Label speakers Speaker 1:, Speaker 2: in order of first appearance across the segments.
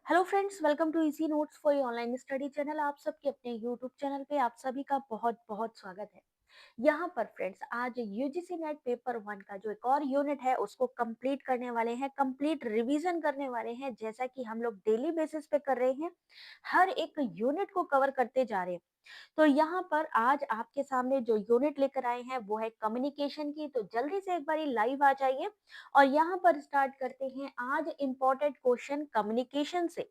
Speaker 1: Hello friends, welcome to easy notes for online study channel. आप सबके अपने YouTube channel पे आप सभी का बहुत बहुत स्वागत है। यहाँ पर फ्रेंड्स आज यूजीसी नेट पेपर वन का जो एक और यूनिट है उसको कंप्लीट करने वाले हैं, कंप्लीट रिवीजन करने वाले हैं। जैसा कि हम लोग डेली बेसिस पे कर रहे हैं, हर एक यूनिट को कवर करते जा रहे हैं। तो यहाँ पर आज आपके सामने जो यूनिट लेकर आए हैं वो है कम्युनिकेशन की। तो जल्दी से एक बारी लाइव आ जाइए और यहाँ पर स्टार्ट करते हैं आज इम्पोर्टेंट क्वेश्चन कम्युनिकेशन से।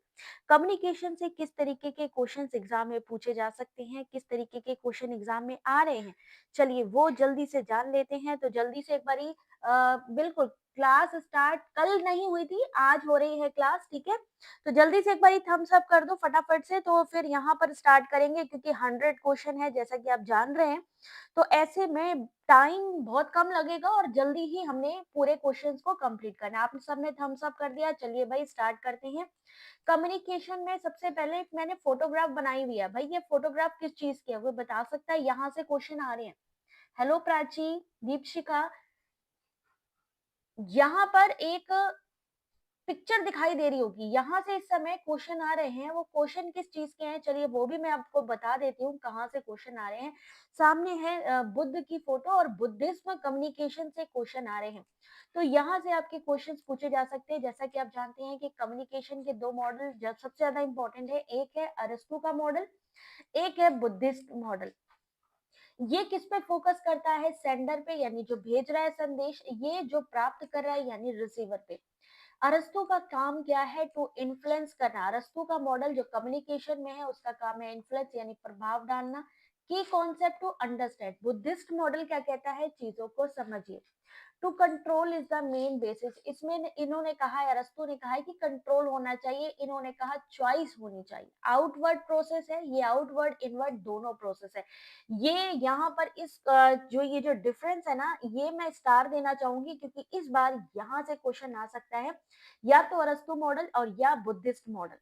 Speaker 1: कम्युनिकेशन से किस तरीके के क्वेश्चंस एग्जाम में पूछे जा सकते हैं, किस तरीके के क्वेश्चन एग्जाम में आ रहे हैं, चलिए वो जल्दी से जान लेते हैं। तो जल्दी से एक बारी बिल्कुल क्लास स्टार्ट कल नहीं हुई थी, आज हो रही है क्लास, ठीक है। तो जल्दी से एक बारी थम्स अप कर दो फटाफट से, तो फिर यहाँ पर स्टार्ट करेंगे क्योंकि 100 क्वेश्चन है जैसा कि आप जान रहे हैं। तो ऐसे में टाइम बहुत कम लगेगा और जल्दी ही हमने पूरे क्वेश्चंस को कंप्लीट करना है। आप सबने थम्स अप कर दिया, चलिए भाई स्टार्ट करते हैं। कम्युनिकेशन में सबसे पहले एक मैंने फोटोग्राफ बनाई हुई है। भाई ये फोटोग्राफ किस चीज की है वो बता सकता है? यहाँ से क्वेश्चन आ रहे हैं। हेलो प्राची, दीपशिखा, यहाँ पर एक पिक्चर दिखाई दे रही होगी, यहाँ से इस समय क्वेश्चन आ रहे हैं। वो क्वेश्चन किस चीज के हैं, चलिए वो भी मैं आपको बता देती हूँ कहाँ से क्वेश्चन आ रहे हैं। सामने है बुद्ध की फोटो और बुद्धिज्म कम्युनिकेशन से क्वेश्चन आ रहे हैं। तो यहाँ से आपके क्वेश्चंस पूछे जा सकते हैं। जैसा कि आप जानते हैं कि कम्युनिकेशन के दो मॉडल सबसे ज्यादा इंपॉर्टेंट है, एक है अरस्तु का मॉडल, एक है बुद्धिस्ट मॉडल। ये किस पे फोकस करता है? सेंडर पे, यानी जो भेज रहा है संदेश, ये जो प्राप्त कर रहा है यानी रिसीवर पे। अरस्तु का काम क्या है? टू इन्फ्लुएंस करना। अरस्तु का मॉडल जो कम्युनिकेशन में है उसका काम है इन्फ्लुएंस यानी प्रभाव डालना। की concept to understand. Buddhist model क्या कहता है? चीजों को समझिए। To control is the main basis. इसमें इन्होंने कहा है, अरस्तु ने कहा है कि कंट्रोल होना चाहिए, इन्होंने कहा चॉइस होनी चाहिए। आउटवर्ड प्रोसेस है ये, आउटवर्ड इनवर्ड दोनों प्रोसेस है ये। यहाँ पर इस जो ये जो डिफरेंस है ना, ये मैं स्टार देना चाहूंगी क्योंकि इस बार यहाँ से क्वेश्चन आ सकता है, या तो अरस्तु मॉडल और या Buddhist model.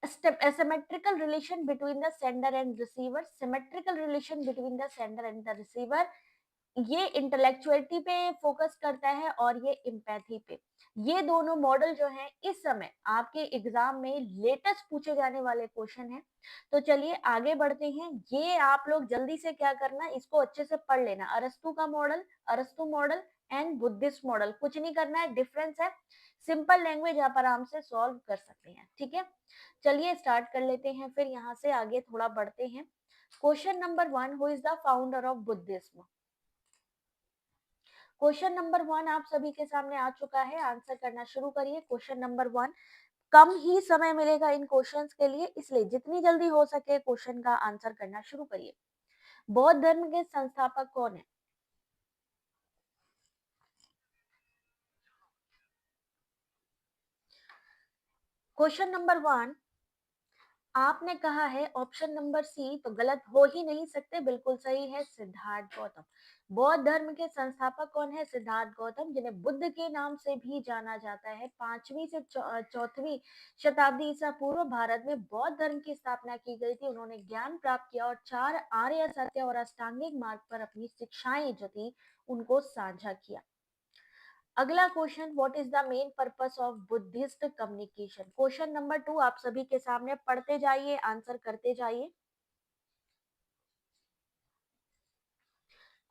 Speaker 1: symmetrical relation between the sender and receiver, symmetrical relation between the sender and the receiver। ये इंटेलेक्चुअलिटी पे फोकस करता है और ये इम्पैथी पे। ये दोनों मॉडल जो हैं इस समय आपके एग्जाम में लेटेस्ट पूछे जाने वाले क्वेश्चन हैं। तो चलिए आगे बढ़ते हैं। ये आप लोग जल्दी से क्या करना, इसको अच्छे से पढ़ लेना। अरस्तु का मॉडल, अरस्तु मॉडल एंड बुद्धिस्ट मॉडल, कुछ नहीं करना है, डिफरेंस है। सिंपल लैंग्वेज आप आराम से सॉल्व कर सकते हैं, ठीक है। चलिए स्टार्ट कर लेते हैं, फिर यहाँ से आगे थोड़ा बढ़ते हैं। Question number one, who is the founder of Buddhism? Question number one आप सभी के सामने आ चुका है, आंसर करना शुरू करिए। क्वेश्चन नंबर वन, कम ही समय मिलेगा इन क्वेश्चंस के लिए, इसलिए जितनी जल्दी हो सके क्वेश्चन का आंसर करना शुरू करिए। बौद्ध धर्म के संस्थापक कौन है? क्वेश्चन नंबर वन आपने कहा है ऑप्शन नंबर सी, तो गलत हो ही नहीं सकते, बिल्कुल सही है, सिद्धार्थ गौतम। बौद्ध धर्म के संस्थापक कौन है? सिद्धार्थ गौतम, जिन्हें बुद्ध के नाम से भी जाना जाता है। 5वीं से 4वीं शताब्दी ईसा पूर्व भारत में बौद्ध धर्म की स्थापना की गई थी। उन्होंने ज्ञान प्राप्त किया और 4 आर्य सत्य और अष्टांगिक मार्ग पर अपनी शिक्षाएं जो थी उनको साझा किया। अगला question, what is the main purpose of Buddhist communication? Question number to आप सभी के सामने, पढ़ते जाइए, आंसर करते जाइए।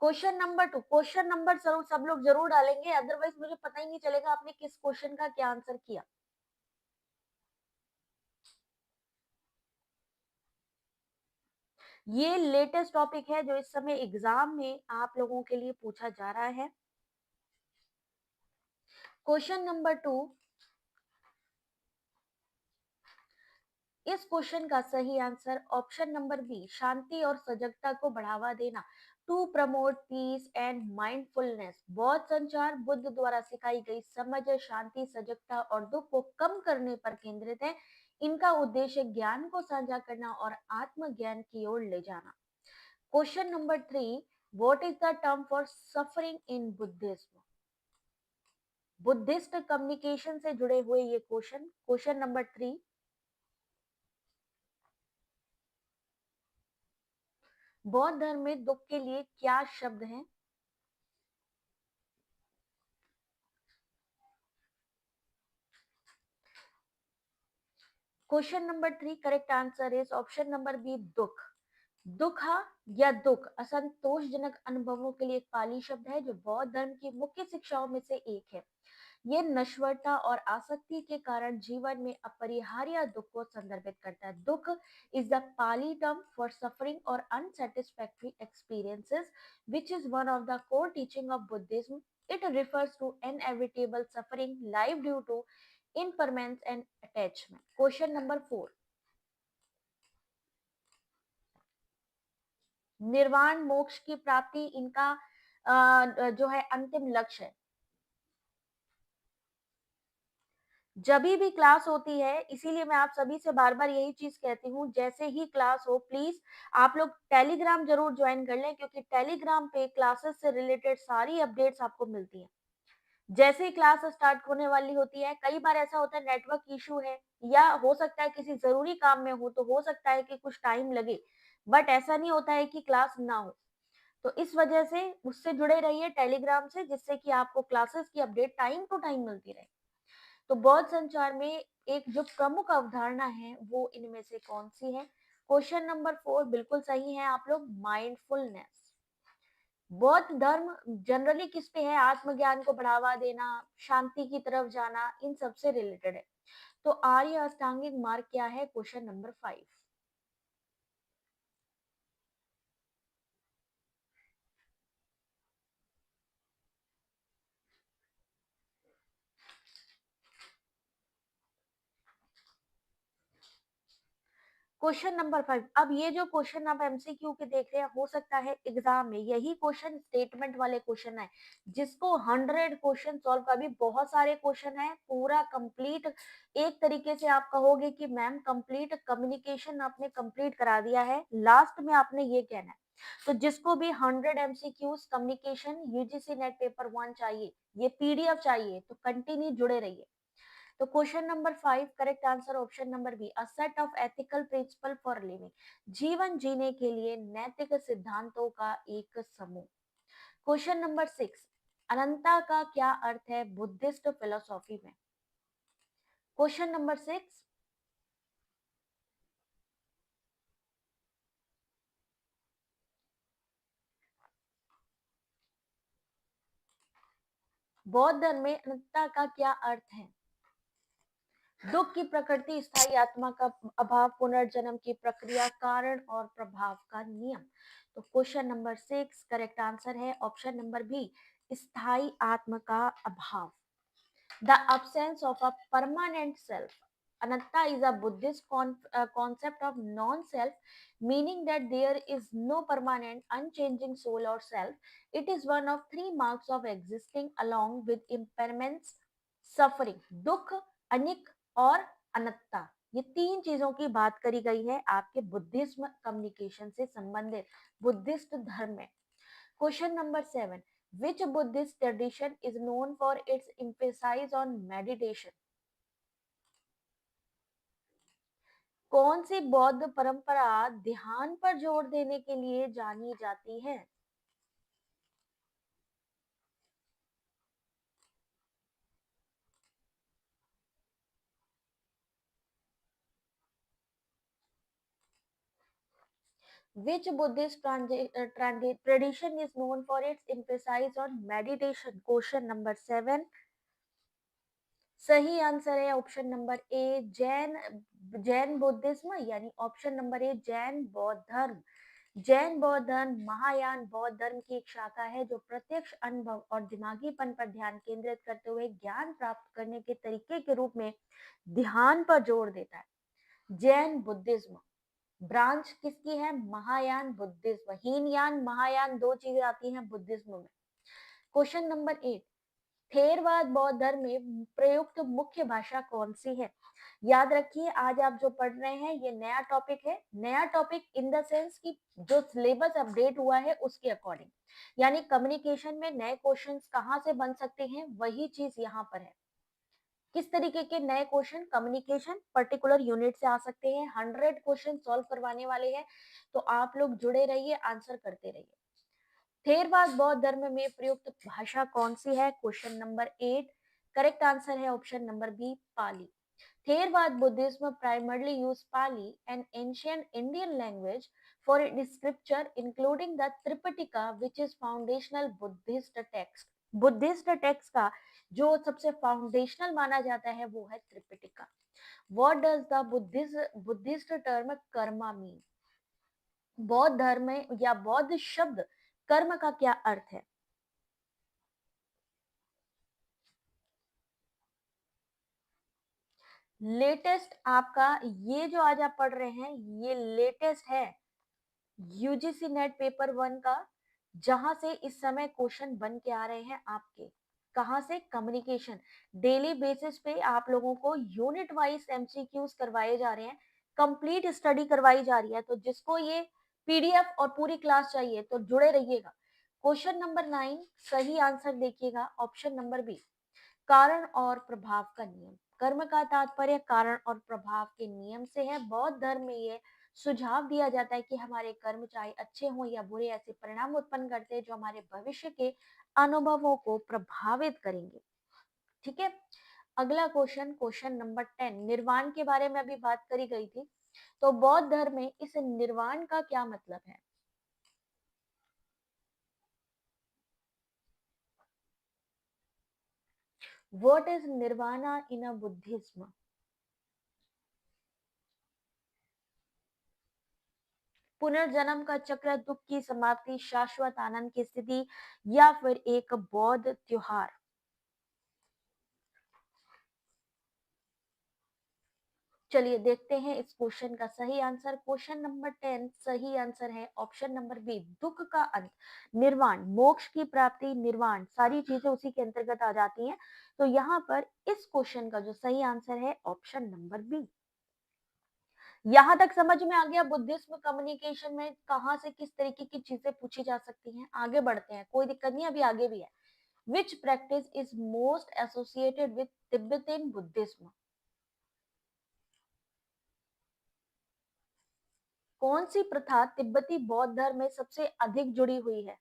Speaker 1: Question number to, question number जरूर सब लोग जरूर डालेंगे, अदरवाइज मुझे पता ही नहीं चलेगा आपने किस क्वेश्चन का क्या आंसर किया। ये लेटेस्ट टॉपिक है जो इस समय एग्जाम में आप लोगों के लिए पूछा जा रहा है। क्वेश्चन नंबर टू, इस क्वेश्चन का सही आंसर ऑप्शन नंबर बी, शांति और सजगता को बढ़ावा देना। To promote peace and mindfulness. बौद्ध संचार बुद्ध द्वारा सिखाई गई समझ, शांति, सजगता और दुख को कम करने पर केंद्रित है। इनका उद्देश्य ज्ञान को साझा करना और आत्मज्ञान की ओर ले जाना। Question number three, what is the term for suffering in Buddhism? Buddhist communication से जुड़े हुए ये क्वेश्चन, क्वेश्चन नंबर थ्री, बौद्ध धर्म में दुख के लिए क्या शब्द है? Question number 3 correct answer is option number B दुख। दुखा या दुख असंतोषजनक अनुभवों के लिए एक पाली शब्द है जो बौद्ध धर्म की मुख्य शिक्षाओं में से एक है। ये नश्वरता और आसक्ति के कारण जीवन में अपरिहार्य दुख को संदर्भित करता है। Dukkha is the Pali term for suffering और unsatisfactory experiences which is one of the core teaching of Buddhism. It refers to inevitable suffering life due to impermanence and attachment. Question number 4 निर्वाण मोक्ष की प्राप्ति इनका जो है अंतिम लक्ष्य है। जभी भी क्लास होती है इसीलिए मैं आप सभी से बार बार यही चीज कहती हूँ, जैसे ही क्लास हो प्लीज आप लोग टेलीग्राम जरूर ज्वाइन कर लें, क्योंकि टेलीग्राम पे क्लासेस से रिलेटेड सारी अपडेट्स आपको मिलती हैं। जैसे ही क्लास स्टार्ट होने वाली होती है, कई बार ऐसा होता है नेटवर्क इशू है या हो सकता है किसी जरूरी काम में हो, तो हो सकता है कि कुछ टाइम लगे, बट ऐसा नहीं होता है कि क्लास ना हो। तो इस वजह से उससे जुड़े रहिए टेलीग्राम से, जिससे कि आपको क्लासेस की अपडेट टाइम टू टाइम मिलती रहे। तो बौद्ध संचार में एक जो प्रमुख अवधारणा है वो इनमें से कौन सी है? क्वेश्चन नंबर 4 बिल्कुल सही है आप लोग, माइंडफुलनेस। बौद्ध धर्म जनरली किस पे है? आत्मज्ञान को बढ़ावा देना, शांति की तरफ जाना, इन सब से रिलेटेड है। तो आर्य अष्टांगिक मार्ग क्या है? Question number 5। Question number 5। अब ये जो क्वेश्चन आप एमसीक्यू के देख रहे हैं, हो सकता है एग्जाम में यही क्वेश्चन स्टेटमेंट वाले क्वेश्चन है, जिसको 100 क्वेश्चन सॉल्व का भी बहुत सारे क्वेश्चन है, पूरा कंप्लीट एक तरीके से आप कहोगे कि मैम कंप्लीट कम्युनिकेशन आपने कंप्लीट करा दिया है, लास्ट में आपने ये कहना है। तो जिसको भी 100 MCQs communication UGC net paper 1 चाहिए, ये पीडीएफ चाहिए, तो कंटिन्यू जुड़े रहिए। तो question number 5 correct answer option number B, a set of ethical principle for living. जीवन जीने के लिए नैतिक सिद्धांतों का एक समूह। क्वेश्चन नंबर 6, अनंता का क्या अर्थ है बुद्धिस्ट फिलोसॉफी में? क्वेश्चन नंबर 6, बौद्ध धर्म में अनंता का क्या अर्थ है? दुख की प्रकृति, स्थायी आत्मा का अभाव, पुनर्जन्म की प्रक्रिया, कारण और प्रभाव का नियम। तो क्वेश्चन नंबर 6 करेक्ट आंसर है ऑप्शन नंबर बी, स्थायी आत्मा का अभाव। The absence of a permanent self. Anatta is a Buddhist concept of non-self, meaning that there is no permanent, unchanging soul or self. It is one of three marks of existing along with impairments, suffering, दुख, अनिक और अनत्ता। ये तीन चीजों की बात करी गई है आपके बुद्धिज्म कम्युनिकेशन से संबंधित बुद्धिस्ट धर्म में। Question number 7. Which Buddhist tradition is known for its emphasis on meditation? कौन सी बौद्ध परंपरा ध्यान पर जोर देने के लिए जानी जाती है? Which Buddhist tradition is known for its emphasis on meditation? Question number 7. सही आंसर है ऑप्शन नंबर ए, जैन जैन बुद्धिज्म, यानी ऑप्शन नंबर ए जैन बौद्ध धर्म। जैन बौद्ध धर्म महायान बौद्ध धर्म की एक शाखा है जो प्रत्यक्ष अनुभव और दिमागीपन पर ध्यान केंद्रित करते हुए ज्ञान प्राप्त करने के तरीके के रूप में ध्यान पर जोर देता है। जैन बुद्धिज्म ब्रांच किसकी है? महायान बुद्धिज्म। हीनयान महायान दो चीजें आती हैं बुद्धिज्म में। क्वेश्चन नंबर 8, थेरवाद बौद्ध धर्म में प्रयुक्त मुख्य भाषा कौन सी है? याद रखिए आज आप जो पढ़ रहे हैं ये नया टॉपिक है, नया टॉपिक इन द सेंस कि जो सिलेबस अपडेट हुआ है उसके अकॉर्डिंग, यानी कम्युनिकेशन में नए क्वेश्चंस कहाँ से बन सकते हैं वही चीज यहाँ पर है। किस तरीके के नए क्वेश्चन कम्युनिकेशन पर्टिकुलर यूनिट से आ सकते हैं, 100 क्वेश्चन सॉल्व करवाने वाले हैं, तो आप लोग जुड़े रहिए, आंसर करते रहिए। थेरवाद बौद्ध धर्म में प्रयुक्त भाषा कौन सी है? क्वेश्चन नंबर 8 करेक्ट आंसर है option number B, Pali. Theravada Buddhism primarily used Pali, an ancient Indian language, for its scripture, including the Tripitaka, which is foundational Buddhist text. Buddhist text का जो सबसे फाउंडेशनल माना जाता है वो है Tripitaka. What does the Buddhist term karma mean? बौद्ध धर्म में या बौद्ध शब्द कर्म का क्या अर्थ है? लेटेस्ट आपका ये जो आज आप पढ़ रहे हैं ये लेटेस्ट है यूजीसी नेट पेपर 1 का, जहां से इस समय क्वेश्चन बन के आ रहे हैं आपके. कहां से? कम्युनिकेशन. डेली बेसिस पे आप लोगों को यूनिट वाइज एमसीक्यूज करवाए जा रहे हैं, कंप्लीट स्टडी करवाई जा रही है. तो जिसको ये पीडीएफ और पूरी क्लास चाहिए तो जुड़े रहिएगा. क्वेश्चन नंबर 9 सही आंसर देखिएगा, ऑप्शन नंबर बी, कारण और प्रभाव का नियम. कर्म का तात्पर्य कारण और प्रभाव के नियम से है. बौद्ध धर्म में ये सुझाव दिया जाता है कि हमारे कर्म चाहे अच्छे हों या बुरे, ऐसे परिणाम उत्पन्न करते हैं जो हमारे भविष्य के अनुभवों को प्रभावित करेंगे. ठीक है. अगला क्वेश्चन, क्वेश्चन नंबर 10, निर्वाण के बारे में अभी बात करी गई थी. तो बौद्ध धर्म में इस निर्वाण का क्या मतलब है? What is nirvana in a Buddhism? पुनर्जन्म का चक्र, दुख की समाप्ति, शाश्वत आनंद की स्थिति, या फिर एक बौद्ध त्योहार? चलिए देखते हैं इस क्वेश्चन का सही आंसर. क्वेश्चन नंबर 10 सही आंसर है ऑप्शन नंबर बी, दुख का अंत. निर्वाण, मोक्ष की प्राप्ति, निर्वाण सारी चीजें उसी के अंतर्गत आ जाती हैं. तो यहाँ पर इस क्वेश्चन का जो सही आंसर है ऑप्शन नंबर बी. यहां तक समझ में आ गया बुद्धिज्म कम्युनिकेशन में कहां से किस तरीके की चीजें पूछी जा सकती हैं. आगे बढ़ते हैं, कोई दिक्कत नहीं, अभी आगे भी है. Which practice is most associated with Tibetan Buddhism? कौन सी प्रथा तिब्बती बौद्ध धर्म में सबसे अधिक जुड़ी हुई है?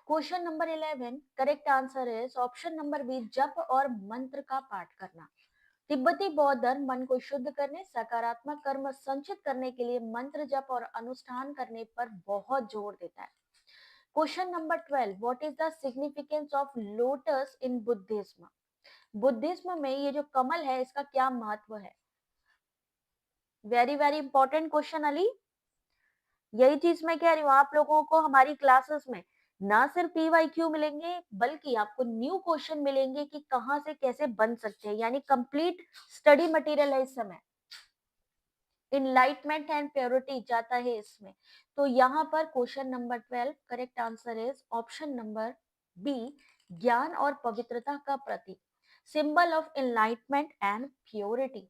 Speaker 1: Question number 11 correct answer is option number B, जप और मंत्र का पाठ करना. तिब्बती बौद्ध धर्म मन को शुद्ध करने, सकारात्मक कर्म संचित करने के लिए मंत्र जप और अनुष्ठान करने पर बहुत जोर देता है. Question number 12, what is the significance of lotus in Buddhism? Buddhism में ये जो कमल है इसका क्या महत्व है? Very very important question Ali. यही चीज मैं कह रही हूँ, आप लोगों को हमारी क्लासेस में ना सिर्फ पीवाईक्यू मिलेंगे बल्कि आपको न्यू क्वेश्चन मिलेंगे कि कहाँ से कैसे बन सकते हैं, यानी कंप्लीट स्टडी मटेरियल है इस समय. इनलाइटमेंट एंड प्योरिटी जाता है इसमें. तो यहाँ पर question number 12 correct answer is option number B, ज्ञान और पवित्रता का प्रतीक, symbol of enlightenment and purity.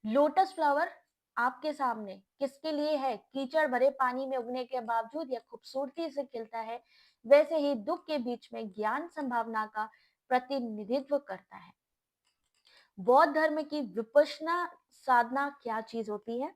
Speaker 1: Lotus flower आपके सामने किसके लिए है? कीचड़ भरे पानी में उगने के बावजूद यह खूबसूरती से खिलता है. वैसे ही दुख के बीच में ज्ञान संभावना का प्रतिनिधित्व करता है. बौद्ध धर्म की विपश्यना साधना क्या चीज होती है?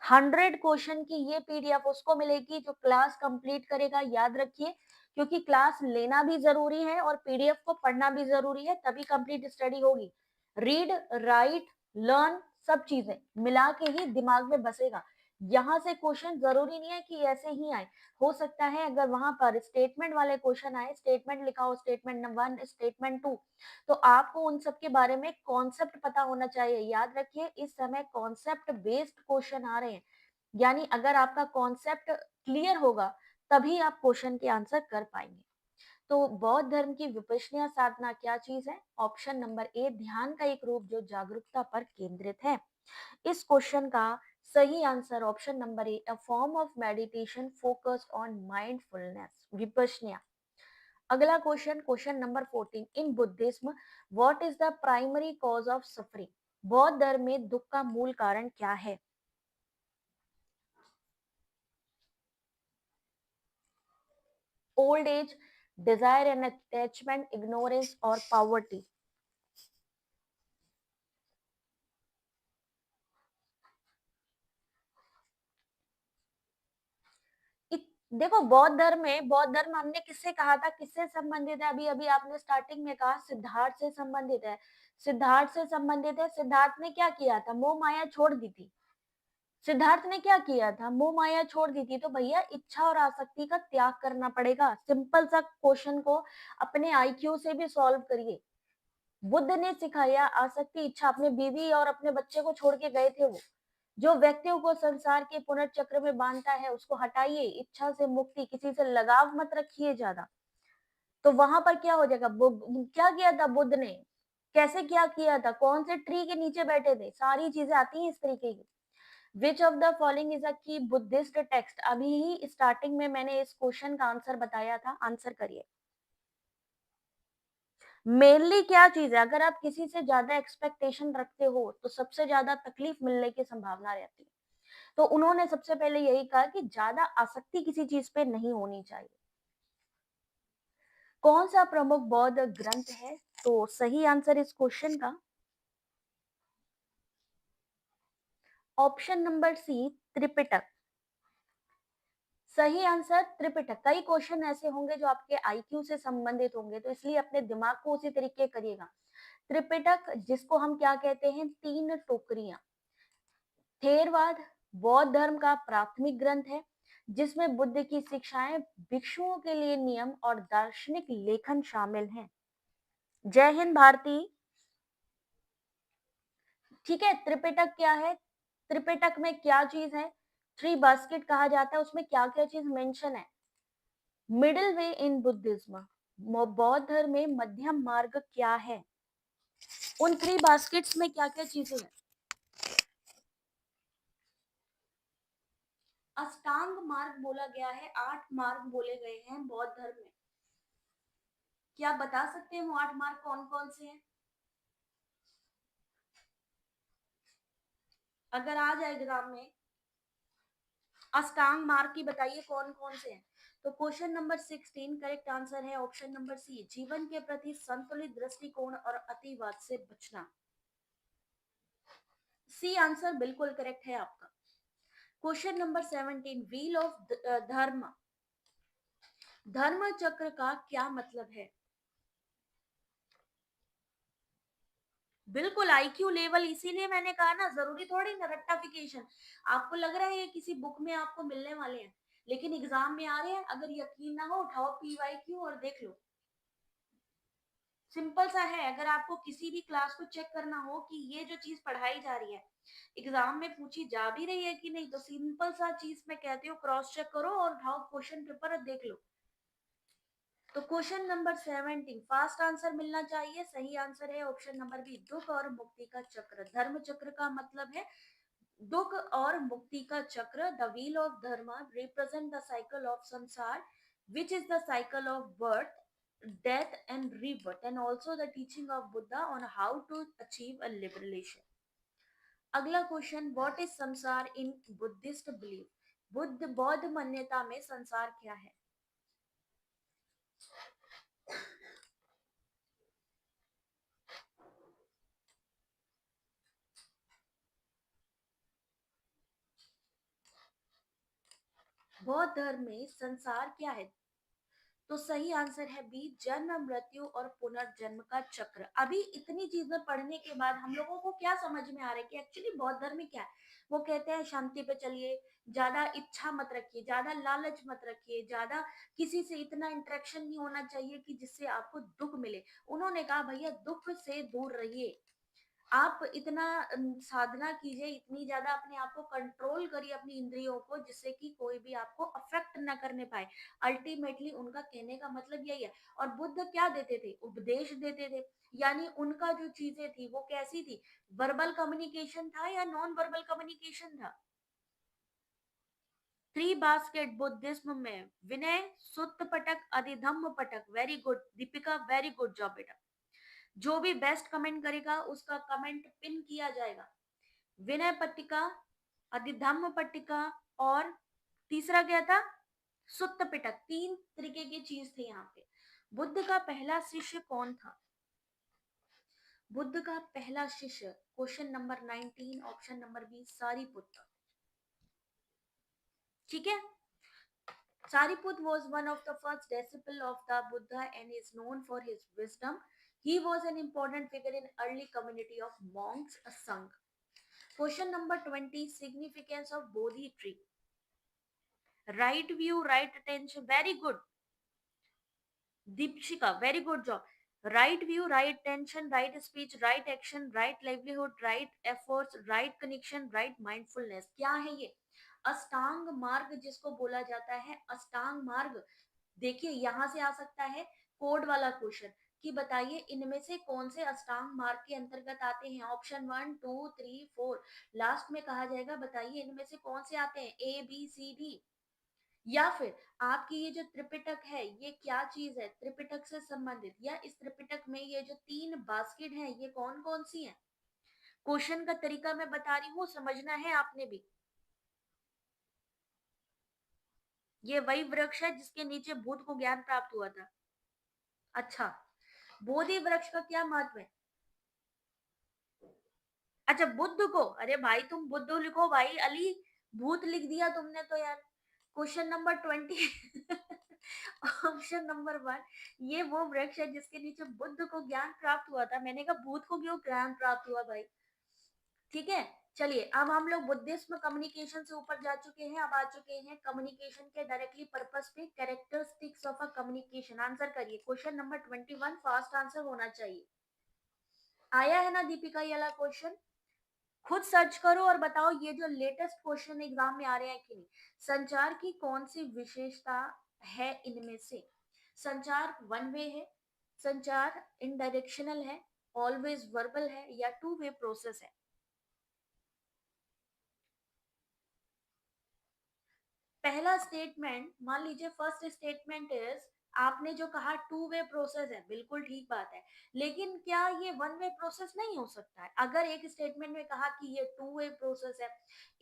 Speaker 1: 100 क्वेश्चन की ये पीडीएफ उसको मिलेगी जो क्लास कंप्लीट करेगा. याद रखिए, क्योंकि क्लास लेना भी जरूरी है और पीडीएफ को पढ़ना भी जरूरी है, तभी कंप्लीट स्टडी होगी. रीड, राइट, लर्न सब चीजें मिला के ही दिमाग में बसेगा. यहाँ से क्वेश्चन जरूरी नहीं है कि ऐसे ही आए. हो सकता है अगर वहां पर स्टेटमेंट वाले क्वेश्चन आए, स्टेटमेंट लिखा हो, स्टेटमेंट नंबर 1, स्टेटमेंट 2, तो आपको उन सब के बारे में कॉन्सेप्ट पता होना चाहिए. याद रखिए इस समय कॉन्सेप्ट बेस्ड क्वेश्चन आ रहे हैं, यानी अगर आपका कॉन्सेप्ट क्लियर होगा तभी आप क्वेश्चन के आंसर कर पाएंगे. तो बौद्ध धर्म की विपश्यना साधना क्या चीज है? ऑप्शन नंबर ए, ध्यान का एक रूप जो जागरूकता पर केंद्रित है. इस क्वेश्चन का सही answer option number A, a form of meditation focused on mindfulness, vipassana. अगला question, question number 14, in Buddhism what is the primary cause of suffering? बौद्ध धर्म में दुख का मूल कारण क्या है? Old age, desire and attachment, ignorance और पॉवर्टी. देखो बौद्ध धर्म हमने किससे कहा था, किससे संबंधित है? अभी अभी आपने स्टार्टिंग में कहा सिद्धार्थ से संबंधित है। सिद्धार्थ से संबंधित है। सिद्धार्थ ने क्या किया था? मोह माया छोड़ दी थी। सिद्धार्थ ने क्या किया था? मोह माया छोड़ दी थी। तो भैया इच्छा और आसक्ति का त्याग करना पड़ेगा। सिंपल सा क्वेश्चन को अपने आईक्यू से भी सॉल्व करिए। बुद्ध ने सिखाया आसक्ति, इच्छा। अपने बीवी और अपने बच्चे को छोड़ के गए थे वो। जो व्यक्तियों को संसार के पुनर्चक्र में बांधता है उसको हटाइए। इच्छा से मुक्ति, किसी से लगाव मत रखिए ज्यादा। तो वहां पर क्या हो जाएगा? क्या किया था बुद्ध ने? कैसे क्या किया था? कौन से ट्री के नीचे बैठे थे? सारी चीजें आती हैं इस तरीके की। विच of the following is a की बुद्धिस्ट टेक्स्ट? अभी ही स्टार्टिंग में मैंने इस क्वेश्चन का आंसर बताया था, आंसर करिए। मेनली क्या चीज है? अगर आप किसी से ज्यादा एक्सपेक्टेशन रखते हो तो सबसे ज्यादा तकलीफ मिलने की संभावना रहती है। तो उन्होंने सबसे पहले यही कहा कि ज्यादा आसक्ति किसी चीज पे नहीं होनी चाहिए। कौन सा प्रमुख बौद्ध ग्रंथ है? तो सही आंसर इस क्वेश्चन का ऑप्शन नंबर सी, त्रिपिटक। सही आंसर त्रिपिटक। कई क्वेश्चन ऐसे होंगे जो आपके आईक्यू से संबंधित होंगे, तो इसलिए अपने दिमाग को उसी तरीके करिएगा। त्रिपिटक, जिसको हम क्या कहते हैं? तीन टोकरियां। थेरवाद बौद्ध धर्म का प्राथमिक ग्रंथ है जिसमें बुद्ध की शिक्षाएं, भिक्षुओं के लिए नियम और दार्शनिक लेखन शामिल हैं। जय हिंद भारती। ठीक है, त्रिपिटक क्या है? त्रिपिटक में क्या चीज है? थ्री बास्केट कहा जाता है, उसमें क्या क्या चीज मेंशन है? मिडिल वे इन बुद्धिज्म, बौद्ध धर्म में मध्यम मार्ग क्या है? उन थ्री बास्केट्स में क्या क्या चीजें हैं? अष्टांग मार्ग बोला गया है, 8 मार्ग बोले गए हैं बौद्ध धर्म में। क्या आप बता सकते हैं वो 8 मार्ग कौन कौन से हैं? अगर आ जाए एग्जाम में अष्टांग मार्ग की बताइए कौन कौन से हैं। तो क्वेश्चन नंबर 16 करेक्ट आंसर है ऑप्शन नंबर सी, जीवन के प्रति संतुलित दृष्टिकोण और अतिवाद से बचना। सी आंसर बिल्कुल करेक्ट है आपका। क्वेश्चन नंबर 17, व्हील ऑफ धर्म, धर्म चक्र का क्या मतलब है? बिल्कुल आईक्यू लेवल, इसीलिए मैंने कहा ना, जरूरी थोड़ी ना रट्टाफिकेशन। आपको लग रहा है ये किसी बुक में आपको मिलने वाले हैं, लेकिन एग्जाम में आ रहे हैं। अगर यकीन ना हो उठाओ पीवाईक्यू और देख लो। सिंपल सा है। अगर आपको किसी भी क्लास को चेक करना हो कि ये जो चीज पढ़ाई जा रही है एग्जाम में पूछी जा भी रही है कि नहीं, तो सिंपल सा चीज मैं कहती हूँ, क्रॉस चेक करो और उठाओ क्वेश्चन पेपर और देख लो। तो क्वेश्चन नंबर 17 फास्ट आंसर मिलना चाहिए। सही आंसर है ऑप्शन नंबर बी, दुख और मुक्ति का चक्र। धर्म चक्र का मतलब है दुख और मुक्ति का चक्र। द व्हील ऑफ धर्म रिप्रेजेंट द साइकिल ऑफ संसार which is the cycle of birth, death and rebirth, and also the teaching of Buddha on how to achieve a liberation. अगला क्वेश्चन, व्हाट इज संसार इन Buddhist belief? बौद्ध मान्यता में संसार क्या है? बौद्ध धर्म में संसार क्या है? तो सही आंसर है बी, जन्म मृत्यु और पुनर्जन्म का चक्र। अभी इतनी चीजें पढ़ने के बाद हम लोगों को क्या समझ में आ रहा है कि एक्चुअली बौद्ध धर्म में क्या है? वो कहते हैं शांति पे चलिए, ज्यादा इच्छा मत रखिए, ज्यादा लालच मत रखिए, ज्यादा किसी से इतना इंटरेक्शन नहीं होना चाहिए कि जिससे आपको दुख मिले। उन्होंने कहा भैया दुख से दूर रहिए। आप इतना साधना कीजिए, इतनी ज्यादा अपने आप को कंट्रोल करिए, अपनी इंद्रियों को, जिससे कि कोई भी आपको अफेक्ट ना करने पाए। अल्टीमेटली उनका कहने का मतलब यही है। और बुद्ध क्या देते थे? उपदेश देते थे। यानी उनका जो चीजें थी वो कैसी थी? वर्बल कम्युनिकेशन था या नॉन वर्बल कम्युनिकेशन था? थ्री बास्केट बुद्धिज्म में विनय, सुत्त पटक, अधिधम्म पटक। Very good Deepika, very good job बेटा। जो भी बेस्ट कमेंट करेगा उसका कमेंट पिन किया जाएगा। विनय पट्टिका, अधिधम्म पट्टिका और तीसरा क्या था? सुत्त पिटक। तीन तरीके की चीज थी यहाँ पे। बुद्ध का पहला शिष्य कौन था? बुद्ध का पहला शिष्य, question number 19 option number B, Sariputra. ठीक है, Sariput was one of the first disciples of the Buddha and is known for his wisdom. He was an important figure in early community of monks, a Sangh. Question number 20, significance of Bodhi tree. Right view, right attention. Very good. Deepshika, very good job. Right view, right attention, right speech, right action, right livelihood, right efforts, right connection, right mindfulness. क्या है ये? अष्टांग मार्ग जिसको बोला जाता है, अष्टांग मार्ग। देखिए यहां से आ सकता है कोड वाला क्वेश्चन कि बताइए इनमें से कौन से अष्टांग मार्ग के अंतर्गत आते हैं। ऑप्शन 1 2 3 4 लास्ट में कहा जाएगा बताइए इनमें से कौन से आते हैं, ABCD। या फिर आपकी ये जो त्रिपिटक है ये क्या चीज है, त्रिपिटक से संबंधित, या इस त्रिपिटक में ये जो 3 बास्केट है ये कौन कौन सी है। क्वेश्चन का तरीका मैं बता रही हूँ, समझना है आपने भी। ये वही वृक्ष है जिसके नीचे बुद्ध को ज्ञान प्राप्त हुआ था। अच्छा, बोधि वृक्ष का क्या महत्व है। अच्छा बुद्ध को, अरे भाई तुम बुद्ध लिखो भाई, अली भूत लिख दिया तुमने तो यार। क्वेश्चन नंबर 20 ऑप्शन नंबर 1, ये वो वृक्ष है जिसके नीचे बुद्ध को ज्ञान प्राप्त हुआ था। मैंने कहा भूत को क्यों ज्ञान प्राप्त हुआ भाई। ठीक है, चलिए अब हम लोग बुद्धिज्म कम्युनिकेशन से ऊपर जा चुके हैं, अब आ चुके हैं कम्युनिकेशन के डायरेक्टली पर्पस पे। Characteristics of a communication, answer करिए। क्वेश्चन नंबर 21, फास्ट आंसर होना चाहिए। आया है ना दीपिका ये वाला क्वेश्चन, खुद सर्च करो और बताओ ये जो लेटेस्ट क्वेश्चन एग्जाम में आ रहे हैं कि नहीं। संचार की कौन सी विशेषता है इनमें से। संचार वन वे है, संचार इनडायरेक्शनल है, ऑलवेज वर्बल है, या टू वे प्रोसेस है। पहला स्टेटमेंट मान लीजिए, फर्स्ट स्टेटमेंट इज, आपने जो कहा टू वे प्रोसेस है, बिल्कुल ठीक बात है। लेकिन क्या ये वन वे प्रोसेस नहीं हो सकता है। अगर एक स्टेटमेंट में कहा कि ये टू वे प्रोसेस है,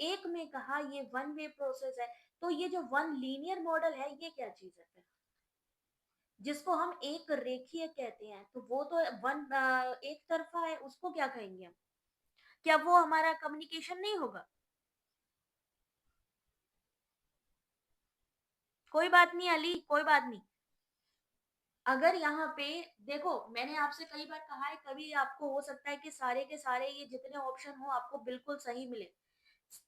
Speaker 1: एक में कहा ये वन वे प्रोसेस है, तो ये जो वन लीनियर मॉडल है ये क्या चीज है फिर, जिसको हम एक रेखीय कहते हैं, तो वो तो वन एक तरफा है, उसको क्या कहेंगे हम। क्या वो हमारा कम्युनिकेशन नहीं होगा। कोई बात नहीं अली, कोई बात नहीं। अगर यहाँ पे देखो, मैंने आपसे कई बार कहा है, कभी आपको हो सकता है कि सारे के सारे ये जितने ऑप्शन हो आपको बिल्कुल सही मिले,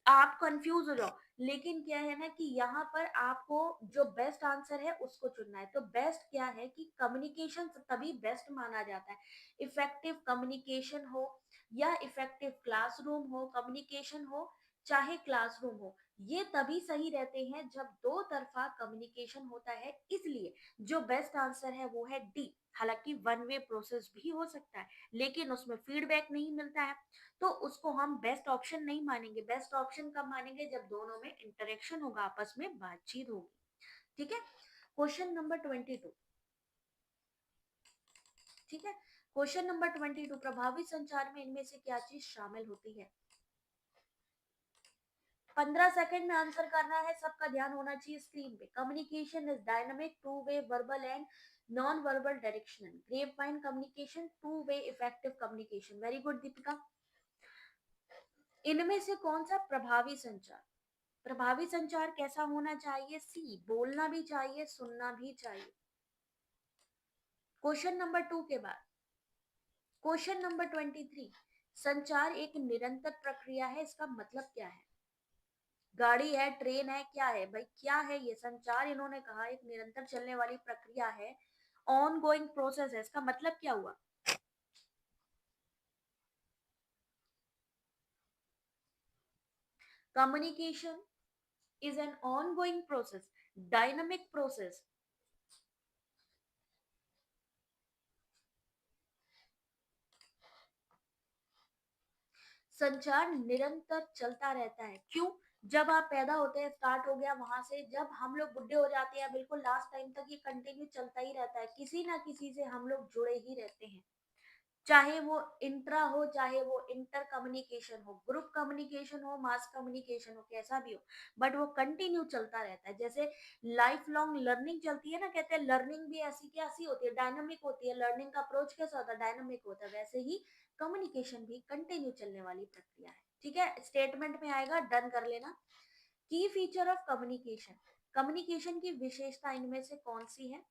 Speaker 1: आप कंफ्यूज हो जाओ। लेकिन क्या है ना कि यहाँ पर आपको जो बेस्ट आंसर है उसको चुनना है। तो बेस्ट क्या है कि कम्युनिकेशन तभी बेस्ट माना जाता है। इफेक्टिव कम्युनिकेशन हो या इफेक्टिव क्लासरूम हो, कम्युनिकेशन हो चाहे क्लासरूम हो, ये तभी सही रहते हैं जब दो तरफा कम्युनिकेशन होता है। इसलिए जो बेस्ट आंसर है वो है डी। हालांकि वन वे प्रोसेस भी हो सकता है लेकिन उसमें फीडबैक नहीं मिलता है, तो उसको हम बेस्ट ऑप्शन नहीं मानेंगे। बेस्ट ऑप्शन कब मानेंगे, जब दोनों में इंटरेक्शन होगा, आपस में बातचीत होगी। ठीक है, क्वेश्चन नंबर 22। ठीक है, क्वेश्चन नंबर 22, प्रभावी संचार में इनमें से क्या चीज शामिल होती है। 15 सेकंड में आंसर करना है, सबका ध्यान होना चाहिए स्क्रीन पे। Communication is dynamic, two way verbal and non verbal directional. Grapevine communication, two way effective communication. Very good Deepika. इनमें से कौन सा प्रभावी संचार। प्रभावी संचार कैसा होना चाहिए, सी, बोलना भी चाहिए सुनना भी चाहिए। क्वेश्चन नंबर 2 के बाद क्वेश्चन नंबर 23, संचार एक निरंतर प्रक्रिया है, इसका मतलब क्या है। गाड़ी है, ट्रेन है, क्या है भाई, क्या है ये। संचार इन्होंने कहा एक निरंतर चलने वाली प्रक्रिया है, ऑन गोइंग प्रोसेस है, इसका मतलब क्या हुआ। Communication is an on going process, dynamic process. संचार निरंतर चलता रहता है, क्यों। जब आप पैदा होते हैं स्टार्ट हो गया, वहां से जब हम लोग बुढ़े हो जाते हैं बिल्कुल लास्ट टाइम तक ये कंटिन्यू चलता ही रहता है। किसी ना किसी से हम लोग जुड़े ही रहते हैं, चाहे वो इंट्रा हो चाहे वो इंटर कम्युनिकेशन हो, ग्रुप कम्युनिकेशन हो, मास कम्युनिकेशन हो, कैसा भी हो, बट वो कंटिन्यू चलता रहता है। जैसे लाइफ लॉन्ग लर्निंग चलती है ना, कहते हैं लर्निंग भी ऐसी कैसी होती है, डायनामिक होती है। लर्निंग का अप्रोच कैसा होता है, डायनामिक होता है। वैसे ही कम्युनिकेशन भी कंटिन्यू चलने वाली प्रक्रिया है। ठीक है, स्टेटमेंट में आएगा, डन कर लेना। की फीचर ऑफ कम्युनिकेशन, कम्युनिकेशन की विशेषता इनमें से कौन सी है?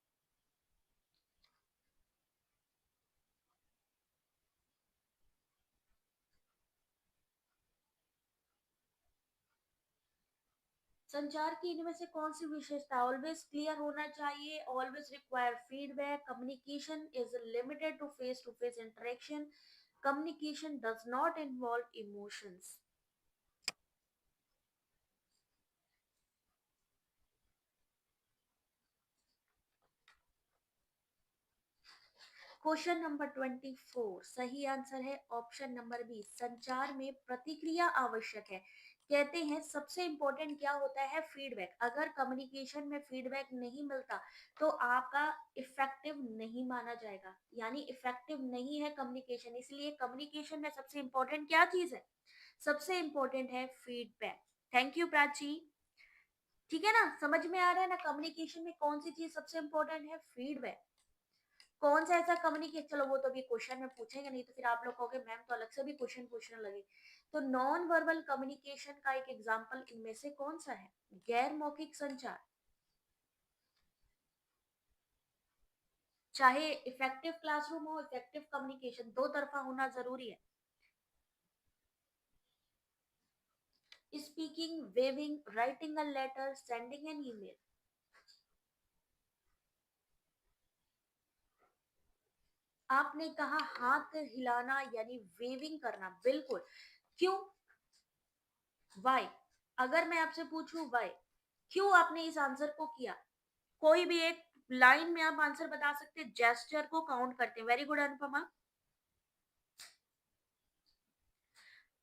Speaker 1: संचार की इनमें से कौन सी विशेषता? ऑलवेज क्लियर होना चाहिए, always require feedback, communication is limited to face interaction, communication does not involve emotions. Question number 24 सही आंसर है ऑप्शन नंबर बी, संचार में प्रतिक्रिया आवश्यक है। कहते हैं सबसे इंपॉर्टेंट क्या होता है? फीडबैक। अगर कम्युनिकेशन में फीडबैक नहीं मिलता तो आपका इफेक्टिव नहीं माना जाएगा, यानी इफेक्टिव नहीं है कम्युनिकेशन। इसलिए कम्युनिकेशन में सबसे इंपॉर्टेंट क्या चीज है? सबसे इंपॉर्टेंट है फीडबैक। Thank you Prachi. ठीक है ना, समझ में आ रहा है ना कम्युनिकेशन में कौन सी चीज सबसे इंपॉर्टेंट है? फीडबैक। कौन सा ऐसा कम्युनिकेट, चलो वो तो अभी क्वेश्चन में पूछेंगे, नहीं तो फिर आप लोग कहोगे मैम तो अलग से भी क्वेश्चन पूछने लगे। तो नॉन वर्बल कम्युनिकेशन का एक एग्जांपल इनमें से कौन सा है? गैर मौखिक संचार। चाहे इफेक्टिव क्लासरूम हो, इफेक्टिव कम्युनिकेशन दो तरफा होना जरूरी है। Speaking, waving, writing a letter, sending an email. आपने कहा हाथ हिलाना यानी वेविंग करना, बिल्कुल। क्यों? वाई? अगर मैं आपसे पूछूं वाई, क्यों आपने इस आंसर को किया? कोई भी एक लाइन में आप आंसर बता सकते हैं, जेस्चर को काउंट करते हैं। Very good Anupama.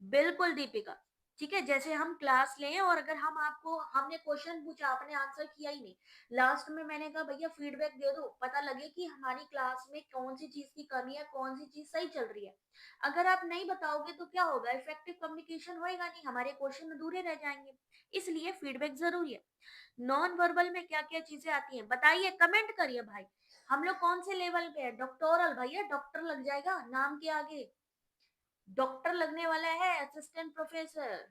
Speaker 1: बिल्कुल दीपिका। ठीक है, जैसे हम क्लास लें और अगर हम आपको, हमने क्वेश्चन पूछा, आपने आंसर किया ही नहीं, लास्ट में मैंने कहा भैया फीडबैक दे दो, पता लगे कि हमारी क्लास में कौन सी चीज की कमी है, कौन सी चीज सही चल रही है। अगर आप नहीं बताओगे तो क्या होगा? इफेक्टिव कम्युनिकेशन होएगा नहीं, हमारे क्वेश्चन अधूरे रह जाएंगे। इसलिए फीडबैक जरूरी है। नॉन वर्बल में क्या क्या चीजें आती हैं बताइए, कमेंट करिए भाई। हम लोग कौन से लेवल पे है? डॉक्टोरल भैया, डॉक्टर लग जाएगा नाम के आगे। डॉक्टर लगने वाला है, असिस्टेंट प्रोफेसर।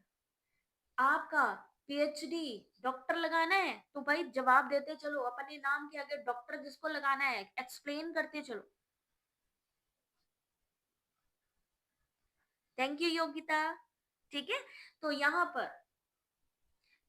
Speaker 1: आपका पीएचडी, डॉक्टर लगाना है तो भाई जवाब देते चलो, अपने नाम के आगे डॉक्टर जिसको लगाना है एक्सप्लेन करते चलो। Thank you Yogita. ठीक है, तो यहाँ पर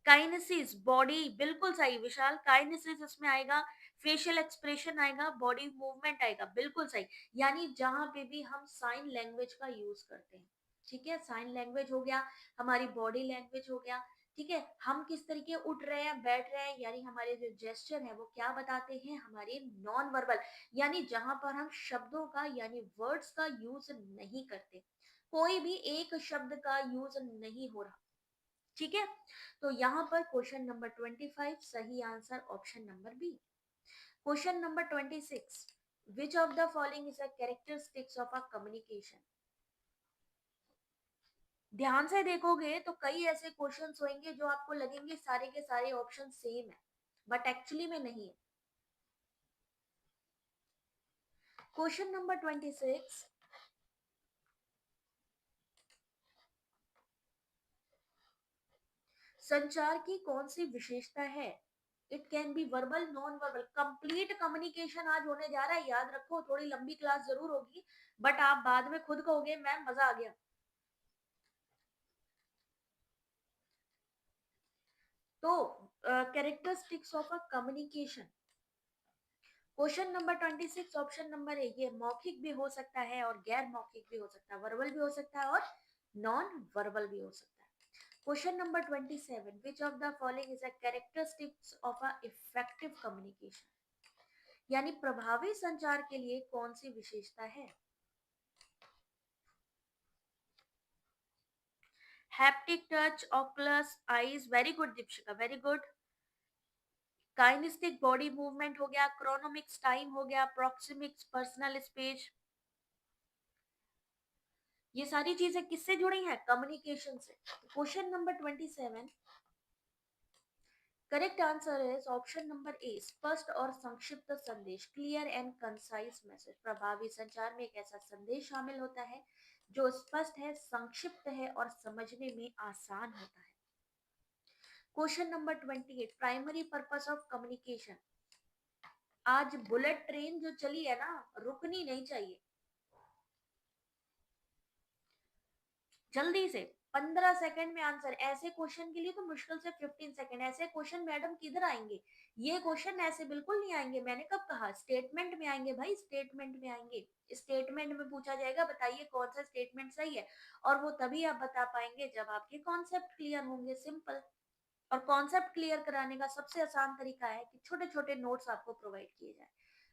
Speaker 1: काइनेसिस बॉडी, बिल्कुल सही विशाल, काइनेसिस इसमें आएगा, फेशियल एक्सप्रेशन आएगा, बॉडी मूवमेंट आएगा, बिल्कुल सही। यानी जहां पे भी हम साइन लैंग्वेज का यूज करते हैं, ठीक है, साइन लैंग्वेज हो गया, हमारी बॉडी लैंग्वेज हो गया। ठीक है, हम किस तरीके उठ रहे हैं, बैठ रहे हैं, यानी हमारे जो जेस्चर है वो क्या बताते हैं? हमारे नॉन वर्बल, यानी जहां पर हम शब्दों का यानी वर्ड्स का यूज नहीं करते, कोई भी एक शब्द का यूज नहीं हो रहा। ठीक है, तो यहाँ पर क्वेश्चन नंबर 25 सही answer option number B. Question number 26, which of the following is a characteristics of a communication? ध्यान से देखोगे तो कई ऐसे क्वेश्चंस होंगे जो आपको लगेंगे सारे के सारे ऑप्शन सेम है, बट एक्चुअली में नहीं है। क्वेश्चन नंबर 26, संचार की कौन सी विशेषता है? It can be verbal, non verbal, complete communication आज होने जा रहा है, याद रखो, थोड़ी लंबी क्लास जरूर होगी, बट आप बाद में खुद कहोगे मैम मजा आ गया। तो characteristics of a communication, question number 26 option number ए, ये मौखिक भी हो सकता है और गैर मौखिक भी हो सकता है, वर्बल भी हो सकता है और नॉन वर्बल भी हो सकता है। Question number 27, which of the following is a characteristics of a effective communication? यानी प्रभावी संचार के लिए कौन सी विशेषता है? Haptic touch, oculus, eyes, very good Deepika, very good. Kinesthetic body movement हो गया, क्रोनोमिक्स टाइम हो गया, प्रोक्सिमिक्स पर्सनल स्पेस। ये सारी चीजें किससे जुड़ी हैं? कम्युनिकेशन से। Question number 27, correct answer is option number ए, स्पष्ट और संक्षिप्त संदेश, क्लियर एंड कंसाइज मैसेज। प्रभावी संचार में एक ऐसा संदेश शामिल होता है जो स्पष्ट है, संक्षिप्त है और समझने में आसान होता है। Question number 28, primary purpose of communication. आज बुलेट ट्रेन जो चली है ना, रुकनी नहीं चाहिए। जल्दी से 15 सेकंड में आंसर। ऐसे क्वेश्चन के लिए तो मुश्किल से 15 सेकंड। ऐसे क्वेश्चन मैडम किधर आएंगे? ये क्वेश्चन ऐसे बिल्कुल नहीं आएंगे। मैंने कब कहा? स्टेटमेंट में आएंगे भाई, स्टेटमेंट में आएंगे। स्टेटमेंट में पूछा जाएगा बताइए कौन सा स्टेटमेंट सही है, और वो तभी आप बता पाएंगे जब आपके कॉन्सेप्ट क्लियर होंगे। सिंपल। और कॉन्सेप्ट क्लियर कराने का सबसे आसान तरीका है कि छोटे छोटे नोट्स आपको प्रोवाइड किए जाए।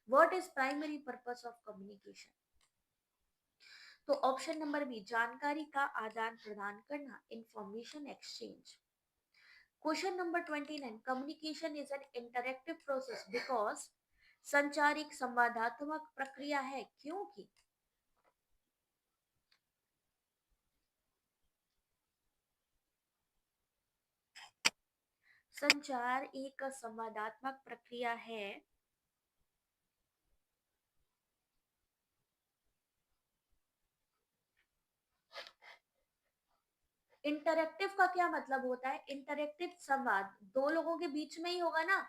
Speaker 1: What is primary purpose of communication? तो ऑप्शन नंबर बी, जानकारी का आदान प्रदान करना, information exchange. Question number 29, communication is an interactive process because. संचार एक संवादात्मक प्रक्रिया है क्योंकि। संचार एक संवादात्मक प्रक्रिया है इंटरेक्टिव का क्या मतलब होता है? इंटरेक्टिव संवाद दो लोगों के बीच में ही होगा ना।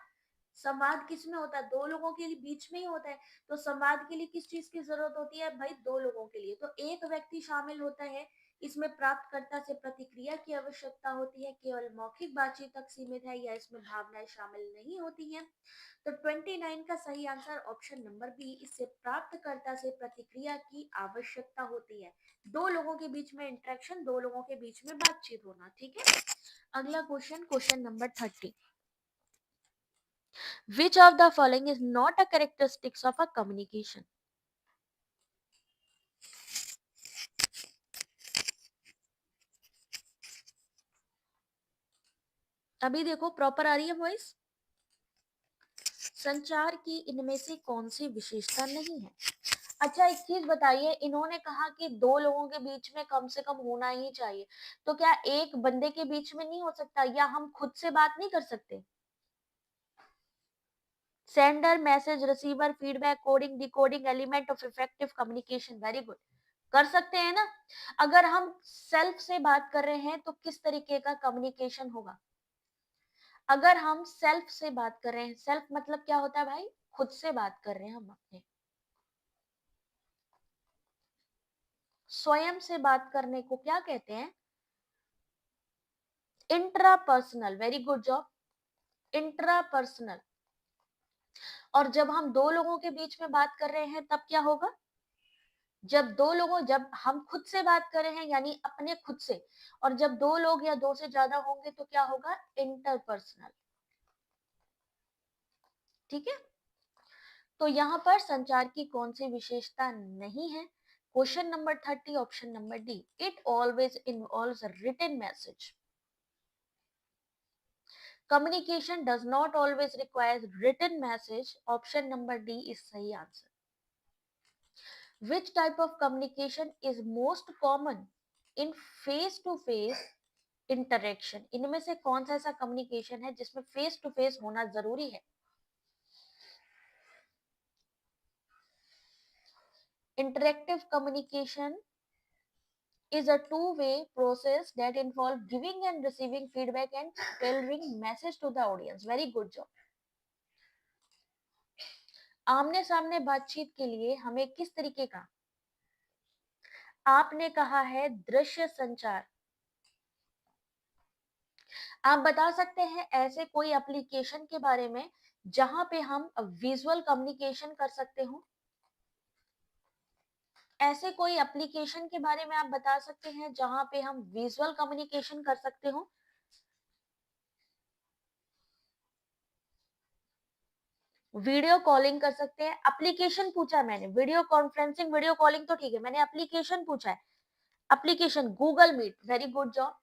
Speaker 1: संवाद किस में होता है? दो लोगों के बीच में ही होता है। तो संवाद के लिए किस चीज की जरूरत होती है भाई? दो लोगों के लिए। तो एक व्यक्ति शामिल होता है। इसमें प्राप्तकर्ता से प्रतिक्रिया की आवश्यकता होती है। केवल मौखिक बातचीत तक सीमित है या इसमें भावनाएं शामिल नहीं होती हैं? तो 29 का सही आंसर ऑप्शन नंबर बी, इससे प्राप्तकर्ता से प्रतिक्रिया की आवश्यकता होती है। दो लोगों के बीच में इंटरेक्शन, दो लोगों के बीच में बातचीत होना। ठीक है। अगला question, question number 30, which of the following is not a characteristics of a communication? अभी देखो प्रॉपर आ रही है वॉइस। संचार की इनमें से कौन सी विशेषता नहीं है? अच्छा एक चीज बताइए, इन्होंने कहा कि दो लोगों के बीच में कम से कम होना ही चाहिए। तो क्या एक बंदे के बीच में नहीं हो सकता, या हम खुद से बात नहीं कर सकते? Sender, message, receiver, feedback, coding, decoding, element of effective communication. Very good. कर सकते हैं ना। अगर हम सेल्फ से बात कर रहे हैं तो किस तरीके का कम्युनिकेशन होगा? अगर हम सेल्फ से बात कर रहे हैं, सेल्फ मतलब क्या होता है भाई? खुद से बात कर रहे हैं हम अपने। स्वयं से बात करने को क्या कहते हैं? Intrapersonal. Very good job. Intrapersonal. और जब हम दो लोगों के बीच में बात कर रहे हैं तब क्या होगा? जब हम खुद से बात कर रहे हैं यानी अपने खुद से, और जब दो लोग या दो से ज्यादा होंगे तो क्या होगा? इंटरपर्सनल। ठीक है। तो यहाँ पर संचार की कौन सी विशेषता नहीं है? Question number 30, option number D, it always involves written message. Communication does not always require written message. Option number D is सही answer. Which type of communication is most common in face to face interaction? इनमें से कौन सा ऐसा communication है जिसमें face to face होना जरूरी है? Interactive communication is a two-way process that involves giving and receiving feedback and tailoring message to the audience. Very good job. आमने सामने बातचीत के लिए हमें किस तरीके का, आपने कहा है दृश्य संचार। आप बता सकते हैं ऐसे कोई एप्लीकेशन के बारे में जहां पे हम विजुअल कम्युनिकेशन कर सकते हो? ऐसे कोई एप्लीकेशन के बारे में आप बता सकते हैं जहां पे हम विजुअल कम्युनिकेशन कर सकते हो? वीडियो कॉलिंग कर सकते हैं। एप्लीकेशन पूछा मैंने, वीडियो कॉन्फ्रेंसिंग, वीडियो कॉलिंग तो ठीक है, मैंने एप्लीकेशन पूछा है। Application Google Meet. Very good job.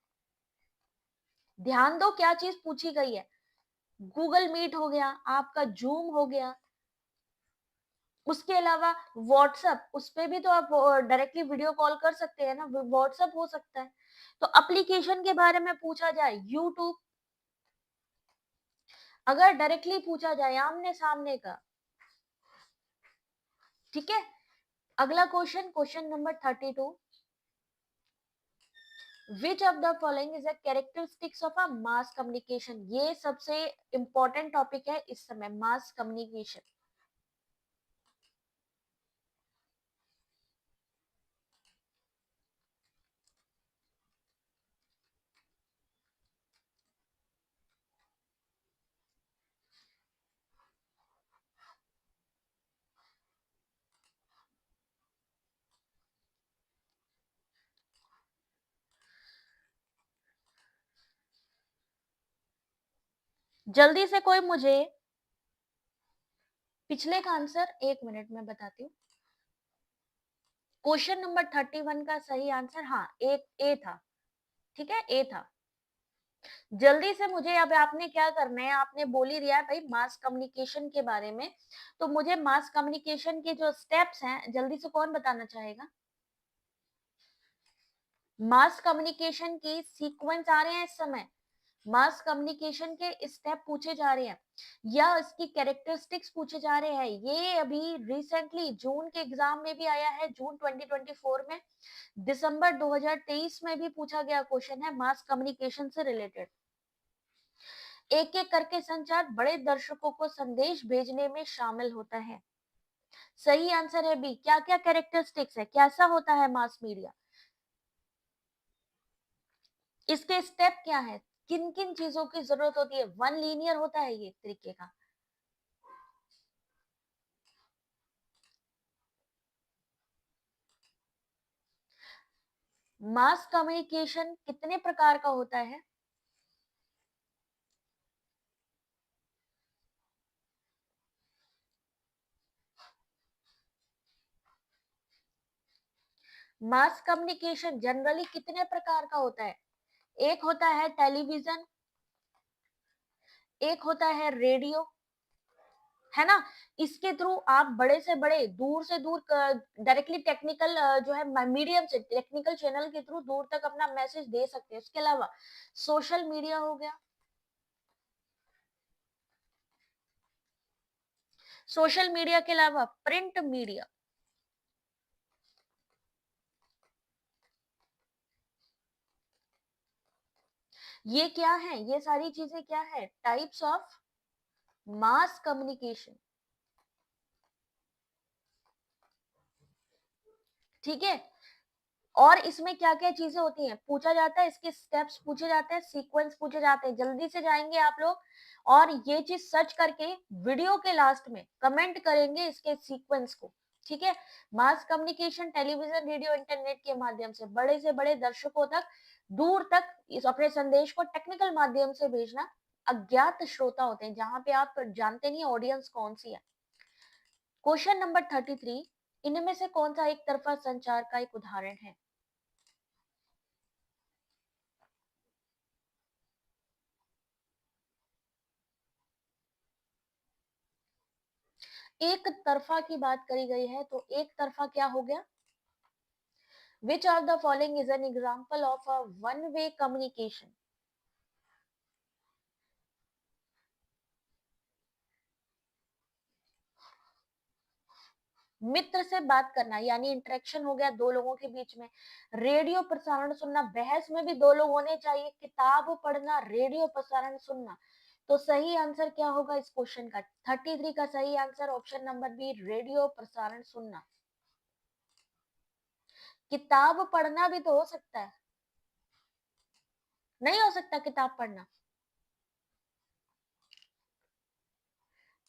Speaker 1: ध्यान दो क्या चीज पूछी गई है। गूगल मीट हो गया, आपका जूम हो गया, उसके अलावा व्हाट्सएप, उस पे भी तो आप डायरेक्टली वीडियो कॉल कर सकते हैं ना, व्हाट्सएप हो सकता है। तो एप्लीकेशन के बारे में पूछा जाए यूट्यूब। अगर डायरेक्टली पूछा जाए आमने सामने का। ठीक है। अगला question, question number 32, which of the following is a characteristics of a mass communication, ये सबसे इंपॉर्टेंट टॉपिक है इस समय, मास कम्युनिकेशन। जल्दी से कोई मुझे पिछले का आंसर, 1 मिनट में बताती हूँ। क्वेश्चन नंबर 31 का सही आंसर, हाँ, एक ए था। ठीक है, ए था। जल्दी से मुझे, अब आपने क्या करना है, आपने बोल ही दिया है भाई मास कम्युनिकेशन के बारे में, तो मुझे मास कम्युनिकेशन के जो स्टेप्स हैं जल्दी से कौन बताना चाहेगा? मास कम्युनिकेशन की सीक्वेंस आ रहे हैं इस समय, मास कम्युनिकेशन के स्टेप पूछे जा रहे हैं या इसकी कैरेक्टरिस्टिक्स पूछे जा रहे हैं। ये अभी रिसेंटली जून के एग्जाम में भी आया है, जून 2024 में, दिसंबर 2023 में भी पूछा गया क्वेश्चन है मास कम्युनिकेशन से रिलेटेड। एक एक करके संचार बड़े दर्शकों को संदेश भेजने में शामिल होता है। सही आंसर है बी। क्या क्या कैरेक्टरिस्टिक्स है, कैसा होता है मास मीडिया, इसके स्टेप क्या है, किन किन चीजों की जरूरत होती है? वन लीनियर होता है ये एक तरीके का। मास कम्युनिकेशन कितने प्रकार का होता है? मास कम्युनिकेशन जनरली कितने प्रकार का होता है? एक होता है टेलीविजन, एक होता है रेडियो, है ना? इसके थ्रू आप बड़े से बड़े, दूर से दूर, डायरेक्टली टेक्निकल जो है मीडियम से, टेक्निकल चैनल के थ्रू दूर तक अपना मैसेज दे सकते हैं। इसके अलावा सोशल मीडिया हो गया, सोशल मीडिया के अलावा प्रिंट मीडिया, ये क्या है, ये सारी चीजें क्या है, टाइप्स ऑफ मास कम्युनिकेशन। ठीक है, और इसमें क्या क्या चीजें होती हैं पूछा जाता है, इसके स्टेप्स पूछे जाते हैं, सीक्वेंस पूछे जाते हैं। जल्दी से जाएंगे आप लोग और ये चीज सर्च करके वीडियो के लास्ट में कमेंट करेंगे इसके सीक्वेंस को। ठीक है, mass communication television radio internet के माध्यम से बड़े दर्शकों तक, दूर तक इस अपने संदेश को टेक्निकल माध्यम से भेजना। अज्ञात श्रोता होते हैं, जहां पे आप जानते नहीं ऑडियंस कौन सी है। क्वेश्चन नंबर 33, इनमें से कौन सा एक तरफा संचार का एक उदाहरण है? एक तरफा की बात करी गई है, तो एक तरफा क्या हो गया? Which of the following is an example of a one way communication? मित्र से बात करना यानी इंटरेक्शन हो गया दो लोगों के बीच में। रेडियो प्रसारण सुनना, बहस में भी दो लोग होने चाहिए। किताब पढ़ना, रेडियो प्रसारण सुनना। तो सही आंसर क्या होगा इस क्वेश्चन का? 33 का सही answer option number B, radio प्रसारण सुनना। किताब पढ़ना भी तो हो सकता है, नहीं हो सकता किताब पढ़ना?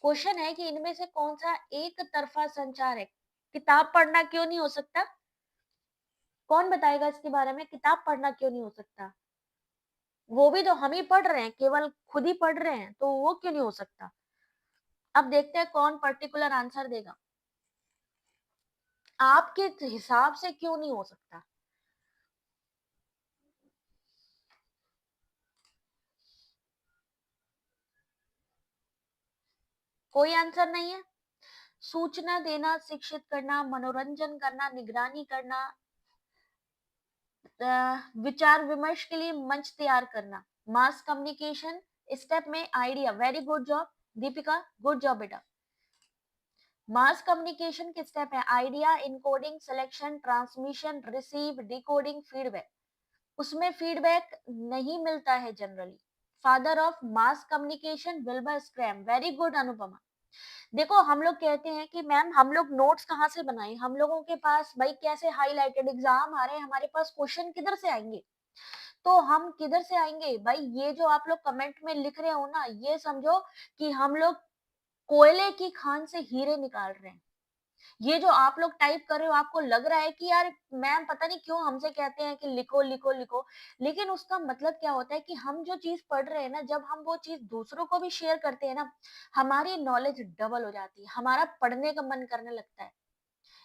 Speaker 1: क्वेश्चन है कि इनमें से कौन सा एक तरफा संचार है? किताब पढ़ना क्यों नहीं हो सकता? कौन बताएगा इसके बारे में, किताब पढ़ना क्यों नहीं हो सकता? वो भी तो हम ही पढ़ रहे हैं, केवल खुद ही पढ़ रहे हैं, तो वो क्यों नहीं हो सकता? अब देखते हैं कौन पर्टिकुलर आंसर देगा। आपके हिसाब से क्यों नहीं हो सकता? कोई आंसर नहीं है। सूचना देना, शिक्षित करना, मनोरंजन करना, निगरानी करना, विचार विमर्श के लिए मंच तैयार करना। मास कम्युनिकेशन स्टेप में idea, very good job Deepika, good job बेटा। मास कम्युनिकेशन के स्टेप है idea, encoding, selection, transmission, receive, decoding, feedback. उसमें फीडबैक नहीं मिलता है generally. Father of mass communication Wilbur scrum, very good Anupama. देखो हम लोग कहते हैं कि मैम हम लोग नोट्स कहाँ से बनाएं, हम लोगों के पास भाई कैसे हाईलाइटेड एग्जाम आ रहे हैं, हमारे पास क्वेश्चन किधर से आएंगे, तो हम किधर से आएंगे भाई। ये जो आप लोग कमेंट में लिख रहे हो ना, ये समझो कि हम लोग कोयले की खान से हीरे निकाल रहे हैं। ये जो आप लोग टाइप कर रहे हो, आपको लग रहा है कि यार मैम पता नहीं क्यों हमसे कहते हैं कि लिखो लिखो लिखो, लेकिन उसका मतलब क्या होता है कि हम जो चीज पढ़ रहे हैं ना, जब हम वो चीज दूसरों को भी शेयर करते हैं ना, हमारी नॉलेज डबल हो जाती है, हमारा पढ़ने का मन करने लगता है।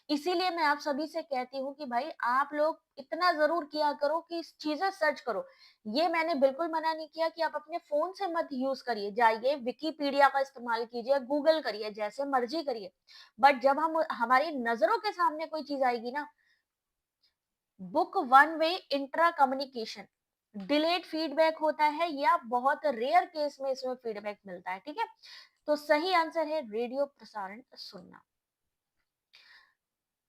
Speaker 1: इसीलिए मैं आप सभी से कहती हूँ कि भाई आप लोग इतना जरूर किया करो कि इस चीजें सर्च करो। ये मैंने बिल्कुल मना नहीं किया कि आप अपने फोन से मत यूज करिए, जाइए विकिपीडिया का इस्तेमाल कीजिए, गूगल करिए, जैसे मर्जी करिए। बट जब हम हमारी नजरों के सामने कोई चीज आएगी ना, book one way intra communication, delayed feedback होता है या बहुत रेयर केस में इसमें फीडबैक मिलता है, ठीक है। तो सही आंसर है रेडियो प्रसारण सुनना।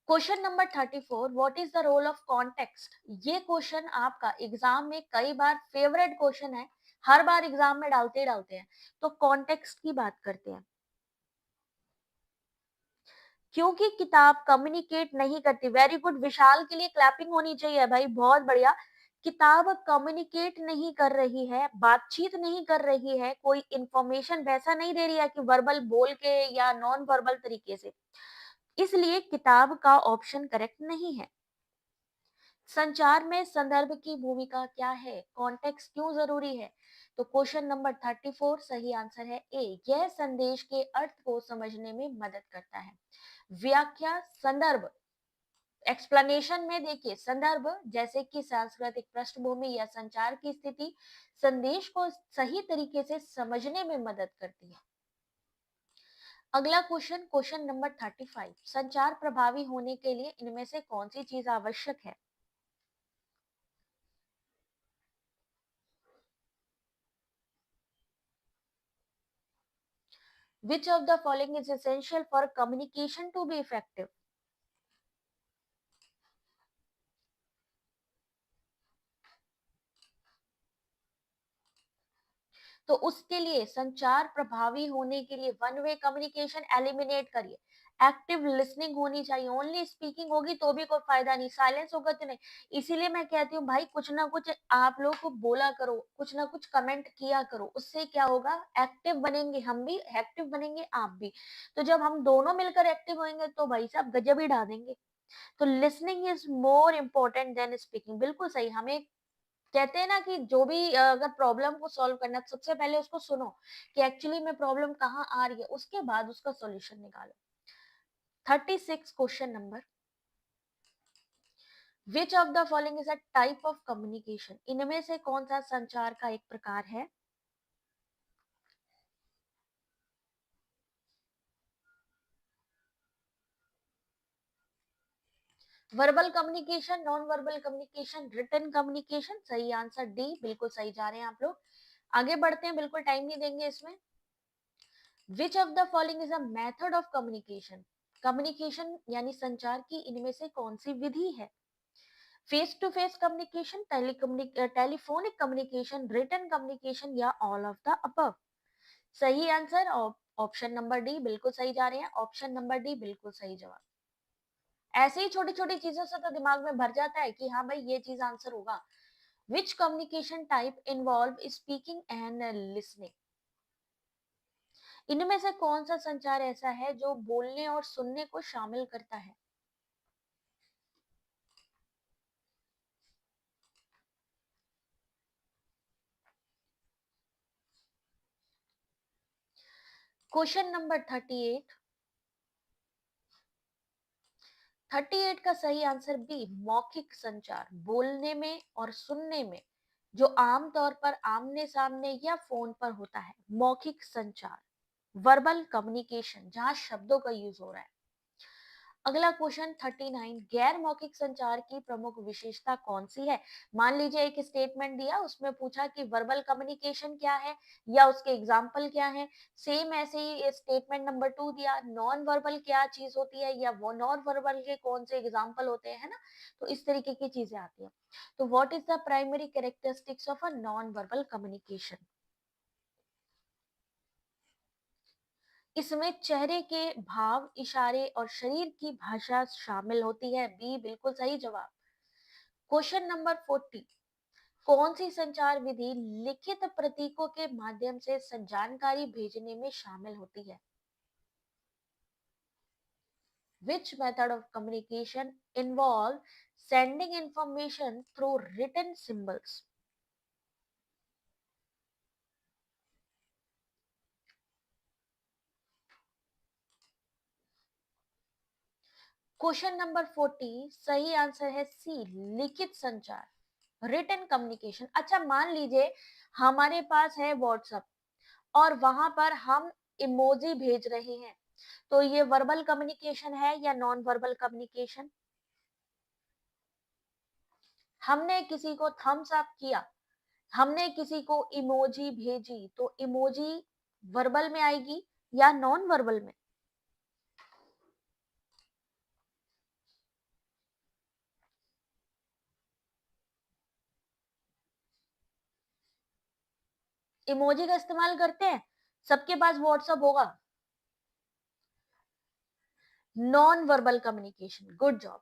Speaker 1: Question number 34, what is the role of context. ये क्वेश्चन आपका एग्जाम में कई बार फेवरेट क्वेश्चन है, हर बार एग्जाम में डालते ही डालते हैं। तो कॉन्टेक्स्ट की बात करते हैं। क्योंकि किताब कम्युनिकेट नहीं करती, वेरी गुड विशाल, के लिए क्लैपिंग होनी चाहिए भाई, बहुत बढ़िया। किताब कम्युनिकेट नहीं कर रही है, बातचीत नहीं कर रही है, कोई इंफॉर्मेशन वैसा नहीं दे रही है कि वर्बल बोल के या नॉन वर्बल तरीके से, इसलिए किताब का ऑप्शन करेक्ट नहीं है। संचार में संदर्भ की भूमिका क्या है, कॉन्टेक्स्ट क्यों जरूरी है। तो क्वेश्चन नंबर 34 सही आंसर है ए, यह संदेश के अर्थ को समझने में मदद करता है। व्याख्या संदर्भ, एक्सप्लेनेशन में देखिए संदर्भ जैसे कि सांस्कृतिक पृष्ठभूमि या संचार की स्थिति संदेश को सही तरीके से समझने में मदद करती है। अगला क्वेश्चन, क्वेश्चन नंबर 35, संचार प्रभावी होने के लिए इनमें से कौन सी चीज आवश्यक है। Which of the following is essential for communication to be effective? तो उसके लिए संचार प्रभावी होने के लिए वन वे कम्युनिकेशन एलिमिनेट करिए, एक्टिव लिसनिंग होनी चाहिए। ओनली स्पीकिंग होगी तो भी कोई फायदा नहीं, साइलेंस होगा तो नहीं। इसीलिए मैं कहती हूँ भाई कुछ ना कुछ आप लोग को बोला करो, कुछ ना कुछ कमेंट किया करो, उससे क्या होगा, एक्टिव बनेंगे, हम भी एक्टिव बनेंगे, आप भी। तो जब हम दोनों मिलकर एक्टिव होंगे तो भाई साहब गजब ही ढा देंगे। तो listening is more important then speaking, बिल्कुल सही। हमें कहते हैं ना कि जो भी अगर प्रॉब्लम को सॉल्व करना है, तो सबसे पहले उसको सुनो कि एक्चुअली में प्रॉब्लम कहाँ आ रही है, उसके बाद उसका सॉल्यूशन निकालो। 36 question number, which of the following is a type of communication, इनमें से कौन सा संचार का एक प्रकार है। Verbal communication, non verbal communication, written communication, सही आंसर डी, बिल्कुल सही जा रहे हैं आप लोग। आगे बढ़ते हैं, बिल्कुल टाइम नहीं देंगे इसमें। Which of the following is a method of communication, communication यानी संचार की इनमें से कौन सी विधि है। Face to face communication, telephonic communication, written communication या ऑल ऑफ द अबव। सही आंसर ऑप्शन नंबर डी, बिल्कुल सही जा रहे हैं, ऑप्शन नंबर डी बिल्कुल सही जवाब। ऐसे ही छोटी छोटी चीजों से तो दिमाग में भर जाता है कि हाँ भाई ये चीज आंसर होगा। Which communication type involve speaking and listening, इनमें से कौन सा संचार ऐसा है जो बोलने और सुनने को शामिल करता है। क्वेश्चन नंबर 38, 38 का सही आंसर बी, मौखिक संचार, बोलने में और सुनने में जो आमतौर पर आमने सामने या फोन पर होता है, मौखिक संचार, वर्बल कम्युनिकेशन जहां शब्दों का यूज हो रहा है। अगला क्वेश्चन 39, गैर मौखिक संचार की प्रमुख विशेषता कौन सी है? मान लीजिए एक स्टेटमेंट दिया, उसमें पूछा कि वर्बल कम्युनिकेशन क्या है या उसके एग्जाम्पल क्या है। सेम ऐसे ही स्टेटमेंट नंबर 2 दिया, नॉन वर्बल क्या चीज होती है या वो नॉन वर्बल के कौन से एग्जाम्पल होते हैं, है ना? तो इस तरीके की चीजें आती है। तो what is the primary characteristics of a non verbal communication? इसमें चेहरे के भाव, इशारे और शरीर की भाषा शामिल होती है। बी बिल्कुल सही जवाब। क्वेश्चन नंबर 40, कौन सी संचार विधि लिखित प्रतीकों के माध्यम से जानकारी भेजने में शामिल होती है? Which method of communication involve sending information through written symbols? Question number 40, सही आंसर है सी, लिखित संचार, रिटन कम्युनिकेशन। अच्छा, मान लीजिए हमारे पास है व्हाट्सएप और वहां पर हम इमोजी भेज रहे हैं, तो ये वर्बल कम्युनिकेशन है या नॉन वर्बल कम्युनिकेशन? हमने किसी को थम्स अप किया, हमने किसी को इमोजी भेजी, तो इमोजी वर्बल में आएगी या नॉन वर्बल में? इमोजी का इस्तेमाल करते हैं, सबके पास व्हाट्सएप होगा। Non verbal communication, good job.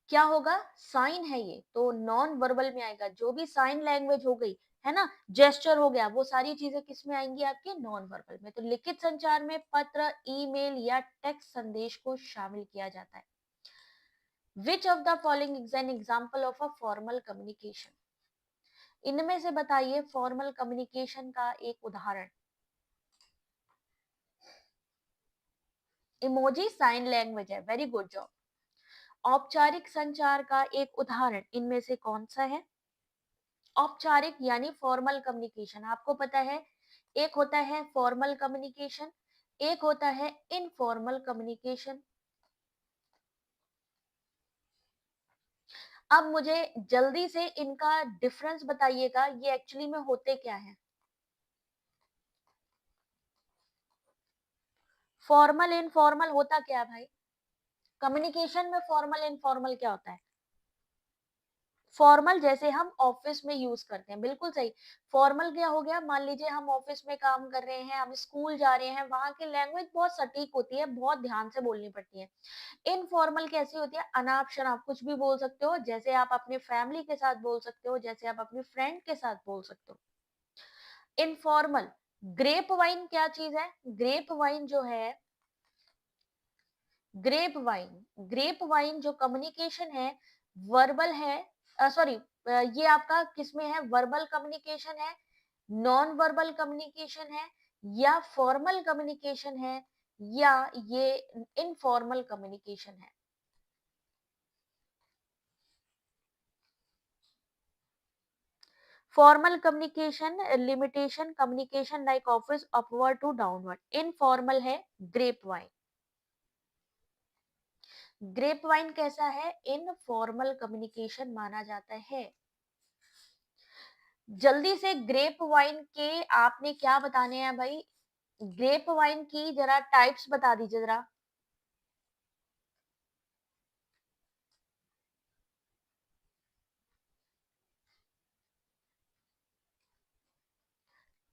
Speaker 1: क्या होगा? साइन है ये, तो नॉन वर्बल में आएगा। जो भी साइन लैंग्वेज हो गई, है ना, जेस्चर हो गया, वो सारी चीजें किस में आएंगी? आपके नॉन वर्बल में। तो लिखित संचार में पत्र, ईमेल या टेक्स्ट संदेश को शामिल किया जाता है। Which of the following is an example of a formal communication? इनमें से बताइए फॉर्मल कम्युनिकेशन का एक उदाहरण। इमोजी साइन लैंग्वेज है, वेरी गुड जॉब। औपचारिक संचार का एक उदाहरण इनमें से कौन सा है? औपचारिक यानी फॉर्मल कम्युनिकेशन, आपको पता है एक होता है फॉर्मल कम्युनिकेशन, एक होता है इनफॉर्मल कम्युनिकेशन। अब मुझे जल्दी से इनका डिफरेंस बताइएगा, ये एक्चुअली में होते क्या है? फॉर्मल इनफॉर्मल होता क्या है भाई? कम्युनिकेशन में फॉर्मल इनफॉर्मल क्या होता है? फॉर्मल जैसे हम ऑफिस में यूज करते हैं, बिल्कुल सही। फॉर्मल क्या हो गया? मान लीजिए हम ऑफिस में काम कर रहे हैं, हम स्कूल जा रहे हैं, वहां की लैंग्वेज बहुत सटीक होती है, बहुत ध्यान से बोलनी पड़ती है। इनफॉर्मल कैसी होती है? अनाप शनाप कुछ भी बोल सकते हो, जैसे आप अपने फैमिली के साथ बोल सकते हो, जैसे आप अपने फ्रेंड के साथ बोल सकते हो। इनफॉर्मल, ग्रेप वाइन क्या चीज है? ग्रेप वाइन जो है, ग्रेप वाइन, ग्रेप वाइन जो कम्युनिकेशन है, वर्बल है, सॉरी, ये आपका किसमें है? वर्बल कम्युनिकेशन है, नॉन वर्बल कम्युनिकेशन है, या फॉर्मल कम्युनिकेशन है, या ये इनफॉर्मल कम्युनिकेशन है? Formal communication, limitation communication like office upward to downward. Informal है ग्रेप वाइन। ग्रेप वाइन कैसा है? इनफॉर्मल कम्युनिकेशन माना जाता है। जल्दी से ग्रेप वाइन के आपने क्या बताने हैं भाई? ग्रेप वाइन की जरा टाइप्स बता दीजिए जरा।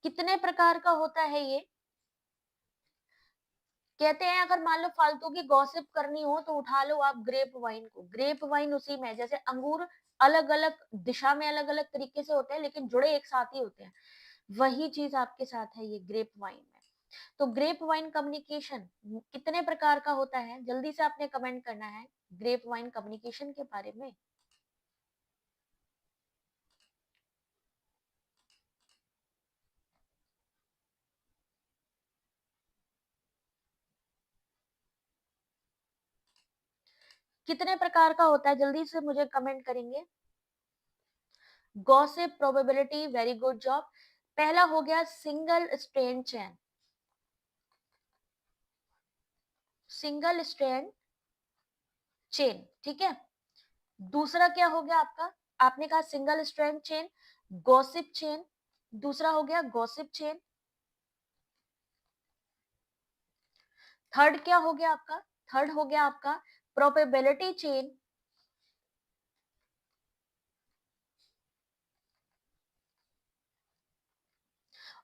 Speaker 1: कितने प्रकार का होता है ये? कहते हैं अगर मान लो फालतू की गॉसिप करनी हो तो उठा लो आप ग्रेप वाइन को। ग्रेप वाइन उसी में है, जैसे अंगूर अलग अलग दिशा में अलग अलग तरीके से होते हैं लेकिन जुड़े एक साथ ही होते हैं, वही चीज आपके साथ है ये ग्रेप वाइन में। तो ग्रेप वाइन कम्युनिकेशन कितने प्रकार का होता है? जल्दी से आपने कमेंट करना है ग्रेप वाइन कम्युनिकेशन के बारे में। कितने प्रकार का होता है? जल्दी से मुझे कमेंट करेंगे। Gossip, probability, very good job. पहला हो गया सिंगल स्ट्रेन चैन। सिंगल स्ट्रैंड चेन, ठीक है। दूसरा क्या हो गया आपका, आपने कहा single strand chain, gossip chain, दूसरा हो गया गॉसिप चेन। थर्ड क्या हो गया आपका, थर्ड हो गया आपका प्रोबेबिलिटी चेन।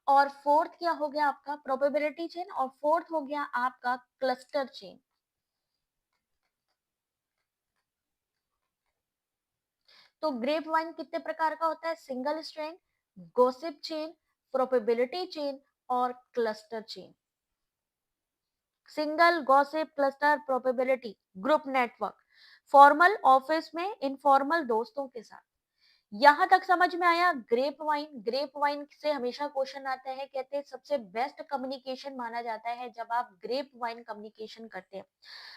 Speaker 1: और फोर्थ क्या हो गया आपका प्रोबेबिलिटी चेन, और फोर्थ हो गया आपका क्लस्टर चेन। तो ग्रेप वाइन कितने प्रकार का होता है, single strand, gossip chain, probability chain और cluster chain. Single, gossip, cluster, probability, group network, formal office में, इनफॉर्मल दोस्तों के साथ। यहां तक समझ में आया। ग्रेप वाइन, ग्रेप वाइन से हमेशा क्वेश्चन आता है, कहते हैं सबसे बेस्ट कम्युनिकेशन माना जाता है जब आप ग्रेप वाइन कम्युनिकेशन करते हैं।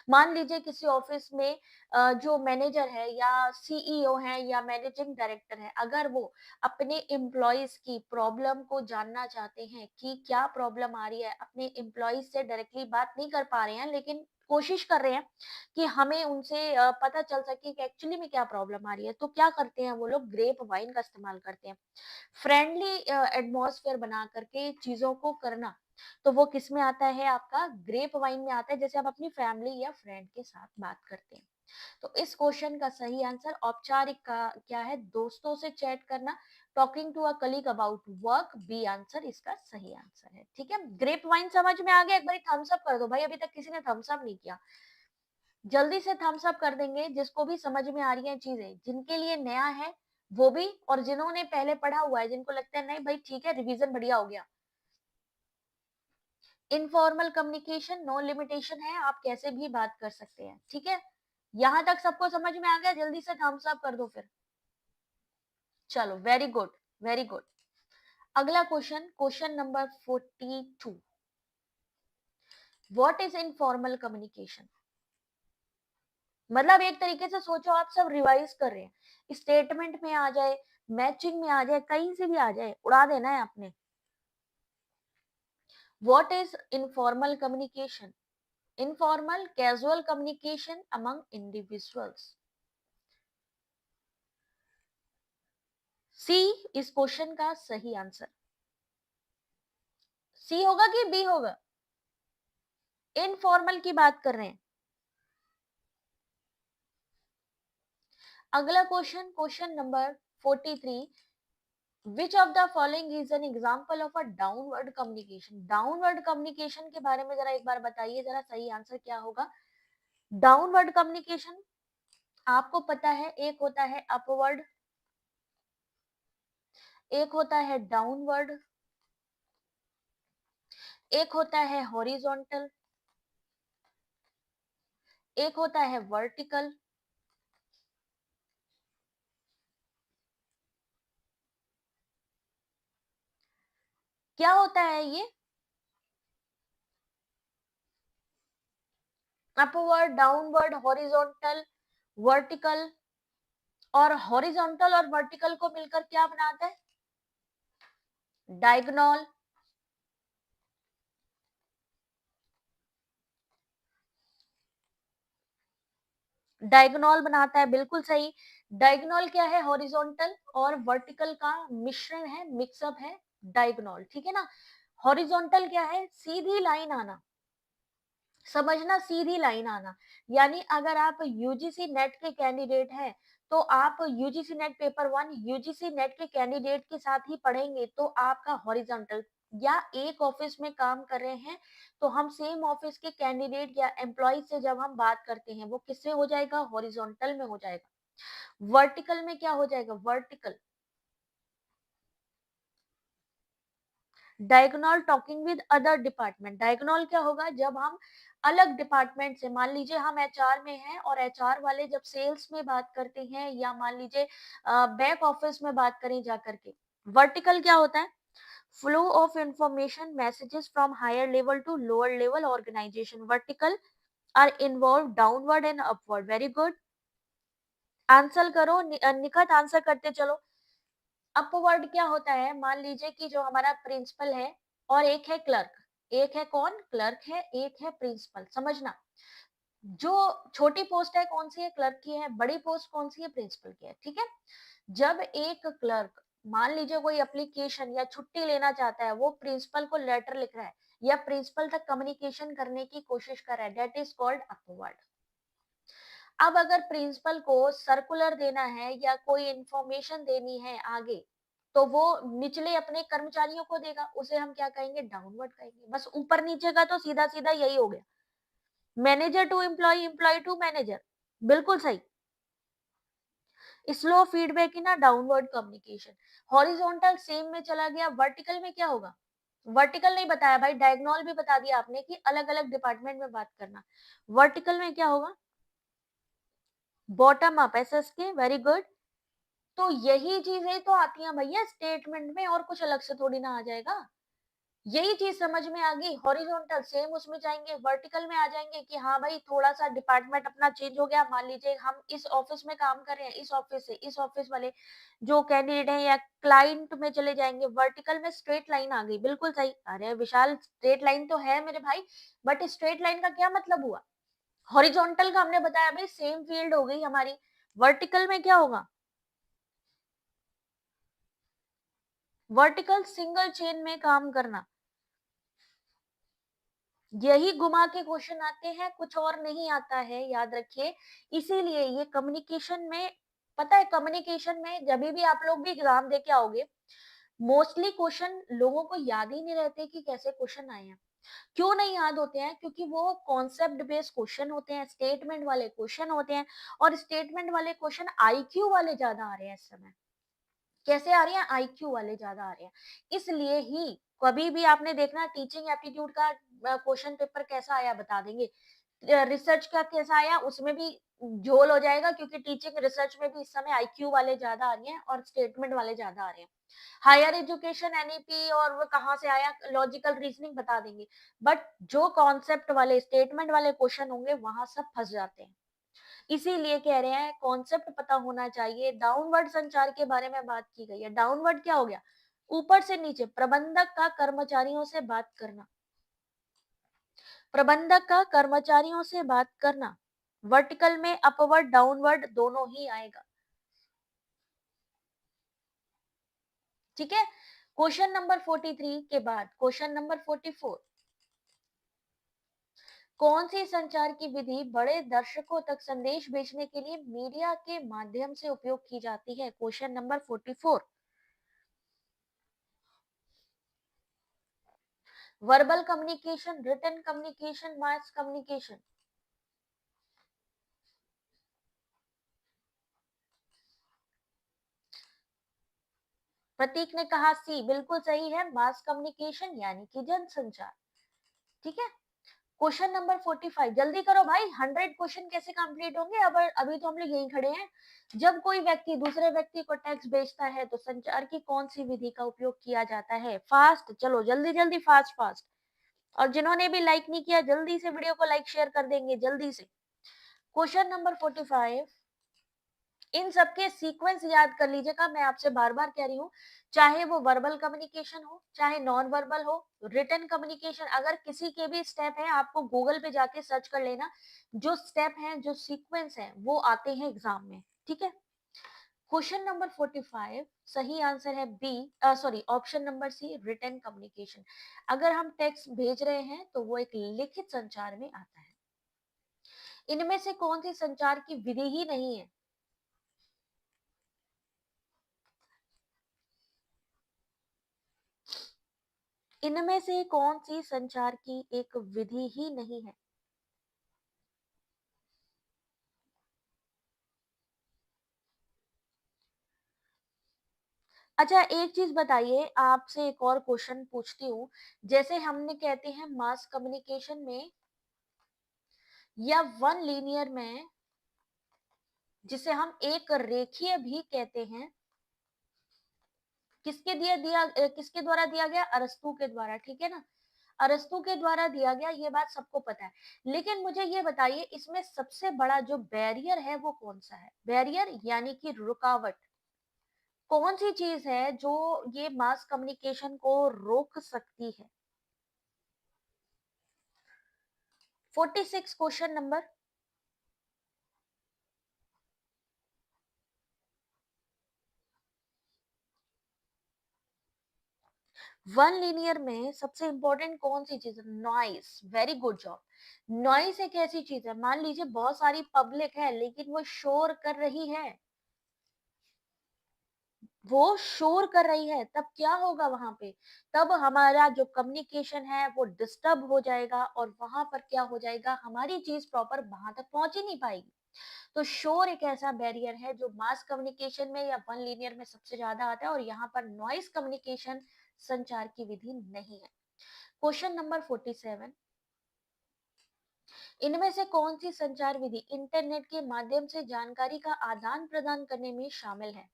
Speaker 1: मान लीजिए किसी ऑफिस में जो मैनेजर है या सीईओ है या मैनेजिंग डायरेक्टर है, अगर वो अपने एम्प्लॉयज की प्रॉब्लम को जानना चाहते हैं कि क्या प्रॉब्लम आ रही है, अपने एम्प्लॉयज से डायरेक्टली बात नहीं कर पा रहे हैं लेकिन कोशिश कर रहे हैं कि हमें उनसे पता चल सके कि एक्चुअली में क्या प्रॉब्लम आ रही है, तो क्या करते हैं वो लोग, ग्रेप वाइन का इस्तेमाल करते हैं। फ्रेंडली एटमॉस्फेयर बना करके चीजों को करना, तो वो किस में आता है, आपका ग्रेप वाइन में आता है, जैसे आप अपनी फैमिली या फ्रेंड के साथ बात करते हैं। तो इस क्वेश्चन का सही आंसर औपचारिक का क्या है, दोस्तों से चैट करना, talking to a colleague about work, B answer इसका सही आंसर है। ठीक है, ग्रेप वाइन समझ में आ गया, एक बार थम्स अप कर दो भाई, अभी तक किसी ने थम्स अप नहीं किया। जल्दी से थम्स अप कर देंगे जिसको भी समझ में आ रही है चीजें, जिनके लिए नया है वो भी, और जिन्होंने पहले पढ़ा हुआ है, जिनको लगता है नहीं भाई ठीक है रिवीजन बढ़िया हो गया। इनफॉर्मल कम्युनिकेशन नो लिमिटेशन है, आप कैसे भी बात कर सकते हैं। ठीक है, यहां तक सबको समझ में आ गया, जल्दी से थम्स अप कर दो फिर। चलो वेरी गुड, वेरी गुड। अगला question, question number 42। What is informal communication? मतलब एक तरीके से सोचो आप सब रिवाइज कर रहे हैं, स्टेटमेंट में आ जाए, मैचिंग में आ जाए, कहीं से भी आ जाए, उड़ा देना है आपने। What is informal communication? Informal casual communication among individuals. C इस क्वेश्चन का सही आंसर। सी होगा कि बी होगा? इनफॉर्मल की बात कर रहे हैं। अगला question, question number 43। Which of the following is an example of a downward communication? Downward communication के बारे में जरा एक बार बताइए, जरा सही आंसर क्या होगा। डाउनवर्ड कम्युनिकेशन आपको पता है, एक होता है अपवर्ड, एक होता है डाउनवर्ड, एक होता है हॉरिजॉन्टल, एक होता है वर्टिकल। क्या होता है ये? Upward, downward, horizontal, vertical. और हॉरिजॉन्टल और वर्टिकल को मिलकर क्या बनाता है? डायगोनल। डायगोनल बनाता है, बिल्कुल सही। डायगोनल क्या है? हॉरिजॉन्टल और वर्टिकल का मिश्रण है, मिक्सअप है, डायगोनल। ठीक है ना। हॉरिजॉन्टल क्या है? सीधी लाइन आना, समझना, सीधी लाइन आना। यानी अगर आप यूजीसी नेट के कैंडिडेट हैं तो आप UGC net paper 1 UGC net के कैंडिडेट के साथ ही पढ़ेंगे तो आपका हॉरिजॉन्टल, या एक ऑफिस में काम कर रहे हैं तो हम सेम ऑफिस के कैंडिडेट या एम्प्लॉय से जब हम बात करते हैं वो किससे हो जाएगा? हॉरिजॉन्टल में हो जाएगा। वर्टिकल में क्या हो जाएगा? Vertical. Diagonal talking with other department. Diagonal क्या होगा? जब हम अलग डिपार्टमेंट से, मान लीजिए हम एचआर में हैं और एचआर वाले जब सेल्स में बात करते हैं, या मान लीजिए बैक ऑफिस में बात करें जा करके। वर्टिकल क्या होता है? Flow of information messages from higher level to lower level organization. Vertical are involve downward and upward. Very good, answer करो, निखत आंसर करते चलो। अपवर्ड क्या होता है? मान लीजिए कि जो हमारा प्रिंसिपल है और एक है क्लर्क, एक है कौन, क्लर्क है, एक है प्रिंसिपल। समझना, जो छोटी पोस्ट है कौन सी है, क्लर्क की है, बड़ी पोस्ट कौन सी है, प्रिंसिपल की है। ठीक है, जब एक क्लर्क मान लीजिए कोई एप्लीकेशन या छुट्टी लेना चाहता है, वो प्रिंसिपल को लेटर लिख रहा है या प्रिंसिपल तक कम्युनिकेशन करने की कोशिश कर रहा है, दैट इज कॉल्ड अपवर्ड। अब अगर प्रिंसिपल को सर्कुलर देना है या कोई इंफॉर्मेशन देनी है आगे, तो वो निचले अपने कर्मचारियों को देगा, उसे हम क्या कहेंगे, डाउनवर्ड कहेंगे। बस ऊपर नीचे का तो सीधा सीधा यही हो गया, manager to employee, employee to manager, बिल्कुल सही। स्लो फीडबैक की ना डाउनवर्ड कम्युनिकेशन। हॉरिजॉन्टल सेम में चला गया, वर्टिकल में क्या होगा, वर्टिकल नहीं बताया भाई, डायगोनल भी बता दिया आपने कि अलग अलग डिपार्टमेंट में बात करना। वर्टिकल में क्या होगा, bottom up, SSK, very good. तो यही चीजें तो आती हैं भैया स्टेटमेंट में, और कुछ अलग से थोड़ी ना आ जाएगा। यही चीज समझ में आ गई, हॉरिजॉन्टल सेम उसमें जाएंगे, वर्टिकल में आ जाएंगे कि हाँ भाई थोड़ा सा डिपार्टमेंट अपना चेंज हो गया, मान लीजिए हम इस ऑफिस में काम कर रहे हैं, इस ऑफिस से इस ऑफिस वाले जो कैंडिडेट हैं या क्लाइंट में चले जाएंगे, वर्टिकल में स्ट्रेट लाइन आ गई, बिल्कुल सही। अरे विशाल, स्ट्रेट लाइन तो है मेरे भाई, बट स्ट्रेट लाइन का क्या मतलब हुआ, हॉरिजॉन्टल का हमने बताया भाई सेम फील्ड हो गई हमारी, वर्टिकल में क्या होगा, वर्टिकल सिंगल चेन में काम करना। यही घुमा के क्वेश्चन आते हैं, कुछ और नहीं आता है, याद रखिए। इसीलिए ये कम्युनिकेशन में, पता है कम्युनिकेशन में जब भी आप लोग भी एग्जाम दे के आओगे, मोस्टली क्वेश्चन लोगों को याद ही नहीं रहते कि कैसे क्वेश्चन आए हैं। क्यों नहीं याद होते हैं, क्योंकि वो कॉन्सेप्ट बेस्ड क्वेश्चन होते हैं, स्टेटमेंट वाले क्वेश्चन होते हैं, और स्टेटमेंट वाले क्वेश्चन आईक्यू वाले ज्यादा आ रहे हैं इस समय। कैसे आ रही है, आईक्यू वाले ज्यादा आ रहे हैं। इसलिए ही कभी भी आपने देखना टीचिंग एप्टीट्यूड का क्वेश्चन पेपर कैसा आया बता देंगे, रिसर्च का कैसा आया उसमें भी झोल हो जाएगा, क्योंकि टीचिंग रिसर्च में भी इस समय आईक्यू वाले ज्यादा आ रही हैं और स्टेटमेंट वाले ज्यादा आ रहे हैं। हायर एजुकेशन एनईपी और वो कहाँ से आया, लॉजिकल रीजनिंग बता देंगे, बट जो कॉन्सेप्ट वाले स्टेटमेंट वाले क्वेश्चन होंगे वहां सब फंस जाते हैं। इसीलिए कह रहे हैं कॉन्सेप्ट पता होना चाहिए। डाउनवर्ड संचार के बारे में बात की गई है, डाउनवर्ड क्या हो गया, ऊपर से नीचे, प्रबंधक का कर्मचारियों से बात करना, प्रबंधक का कर्मचारियों से बात करना। वर्टिकल में अपवर्ड डाउनवर्ड दोनों ही आएगा। ठीक है, क्वेश्चन नंबर 43 के बाद क्वेश्चन नंबर 44, कौन सी संचार की विधि बड़े दर्शकों तक संदेश भेजने के लिए मीडिया के माध्यम से उपयोग की जाती है, question number 44। Verbal communication, written communication, mass communication. Pratik ने कहा सी, बिल्कुल सही है, मास कम्युनिकेशन यानी कि जनसंचार। ठीक है, क्वेश्चन नंबर 45, जल्दी करो भाई, 100 क्वेश्चन कैसे कंप्लीट होंगे, अब अभी तो हम लोग यहीं खड़े हैं। जब कोई व्यक्ति दूसरे व्यक्ति को टेक्स्ट भेजता है तो संचार की कौन सी विधि का उपयोग किया जाता है, फास्ट, चलो जल्दी जल्दी, फास्ट फास्ट। और जिन्होंने भी लाइक नहीं किया जल्दी से वीडियो को लाइक शेयर कर देंगे जल्दी से। क्वेश्चन नंबर 45, इन सबके सीक्वेंस याद कर लीजिएगा, मैं आपसे बार बार कह रही हूँ, चाहे वो वर्बल कम्युनिकेशन हो चाहे नॉन वर्बल हो, रिटन कम्युनिकेशन, अगर किसी के भी स्टेप है आपको गूगल पे जाके सर्च कर लेना, जो स्टेप हैं जो सीक्वेंस है वो आते हैं एग्जाम में। ठीक है, क्वेश्चन नंबर 45 सही आंसर है B, sorry option number C, written communication. अगर हम टेक्स्ट भेज रहे हैं तो वो एक लिखित संचार में आता है। इनमें से कौन सी संचार की विधि ही नहीं है, इनमें से कौन सी संचार की एक विधि ही नहीं है। अच्छा एक चीज बताइए, आपसे एक और क्वेश्चन पूछती हूँ, जैसे हमने कहते हैं मास कम्युनिकेशन में या वन लीनियर में, जिसे हम एक रेखीय भी कहते हैं, किसके दिया दिया किसके द्वारा दिया गया, अरस्तू के द्वारा, ठीक है ना, अरस्तू के द्वारा दिया गया, ये बात सबको पता है। लेकिन मुझे ये बताइए इसमें सबसे बड़ा जो बैरियर है वो कौन सा है, बैरियर यानी कि रुकावट, कौन सी चीज है जो ये मास कम्युनिकेशन को रोक सकती है। 46 क्वेश्चन नंबर। वन लीनियर में सबसे इंपॉर्टेंट कौन सी चीज है? Noise. Very good job. Noise एक ऐसी चीज है, मान लीजिए बहुत सारी पब्लिक है लेकिन वो शोर कर रही है, वो शोर कर रही है, तब क्या होगा वहां पे? तब हमारा जो कम्युनिकेशन है वो डिस्टर्ब हो जाएगा और वहां पर क्या हो जाएगा, हमारी चीज प्रॉपर वहां तक पहुंच ही नहीं पाएगी। तो शोर एक ऐसा बैरियर है जो मास कम्युनिकेशन में या वन लीनियर में सबसे ज्यादा आता है, और यहाँ पर नॉइस कम्युनिकेशन संचार की विधि नहीं है। क्वेश्चन नंबर 47, इनमें से कौन सी संचार विधि इंटरनेट के माध्यम से जानकारी का आदान प्रदान करने में शामिल है?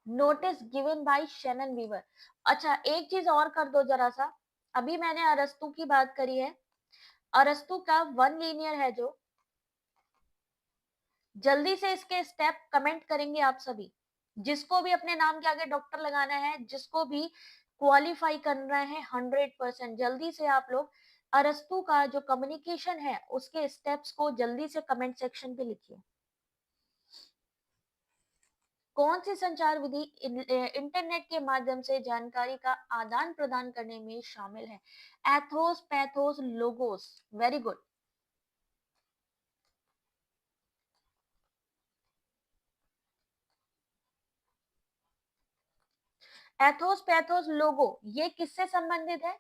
Speaker 1: Notice given by Shannon Weaver. अच्छा, एक चीज और कर दो जरा सा। अभी मैंने अरस्तु की बात करी है, अरस्तु का वन लीनियर है जो, जल्दी से इसके स्टेप कमेंट करेंगे आप सभी, जिसको भी अपने नाम के आगे डॉक्टर लगाना है, जिसको भी क्वालिफाई करना है 100%, जल्दी से आप लोग अरस्तु का जो कम्युनिकेशन है उसके स्टेप्स को जल्दी से कमेंट सेक्शन पे लिखिए। कौन सी संचार विधि इंटरनेट के माध्यम से जानकारी का आदान प्रदान करने में शामिल है? Ethos, pathos, logos. Very good. Ethos, pathos, logo, ये किससे संबंधित है?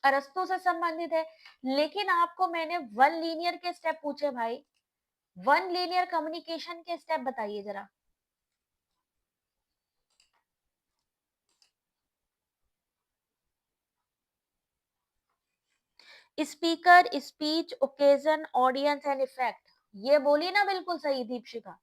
Speaker 1: अरस्तु से संबंधित है। लेकिन आपको मैंने वन लीनियर के स्टेप पूछे भाई, वन लीनियर कम्युनिकेशन के स्टेप बताइए जरा। Speaker, speech, occasion, audience and effect. ये बोली ना बिल्कुल सही दीपशिका,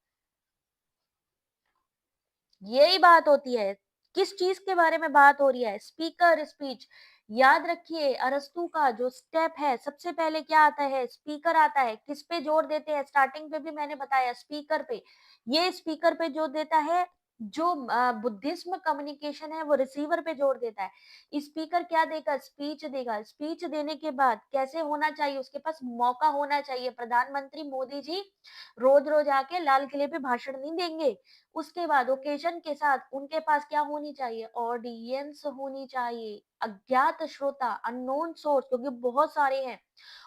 Speaker 1: यही बात होती है। किस चीज के बारे में बात हो रही है? Speaker, speech. याद रखिए अरस्तु का जो स्टेप है, सबसे पहले क्या आता है? स्पीकर आता है। किस पे जोर देते हैं? स्टार्टिंग पे भी मैंने बताया, स्पीकर पे। ये स्पीकर पे जोर देता है, जो बुद्धिज्म कम्युनिकेशन है वो रिसीवर पे जोर देता है। स्पीकर क्या देगा? स्पीच देगा। स्पीच देने के बाद कैसे होना चाहिए? उसके पास मौका होना चाहिए। प्रधानमंत्री मोदी जी रोज रोज आके लाल किले पे भाषण नहीं देंगे। उसके बाद ओकेजन के साथ उनके पास क्या होनी चाहिए? ऑडियंस होनी चाहिए, अज्ञात श्रोता, अननोन सोर्स, क्योंकि बहुत सारे हैं।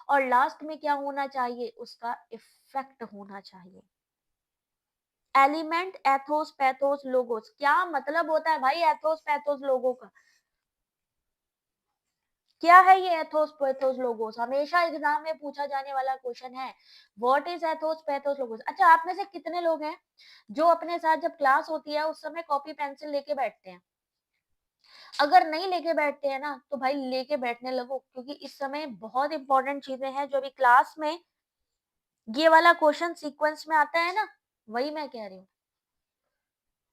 Speaker 1: और लास्ट में क्या होना चाहिए? उसका इफेक्ट होना चाहिए। Element, Athos, pathos, logos. क्या मतलब होता है भाई एथोस, पैथोस, लोगो का? क्या है ये एथोस, पैथोस, लोगोस? हमेशा एग्जाम में पूछा जाने वाला क्वेश्चन है। What is Athos, pathos, logos? अच्छा, आप में से कितने लोग हैं जो अपने साथ जब क्लास होती है उस समय कॉपी पेंसिल लेके बैठते हैं? अगर नहीं लेके बैठते हैं ना तो भाई लेके बैठने लगो, क्योंकि इस समय बहुत इंपॉर्टेंट चीजें हैं जो अभी क्लास में ये वाला क्वेश्चन सीक्वेंस में आता है ना, वही मैं कह रही हूँ।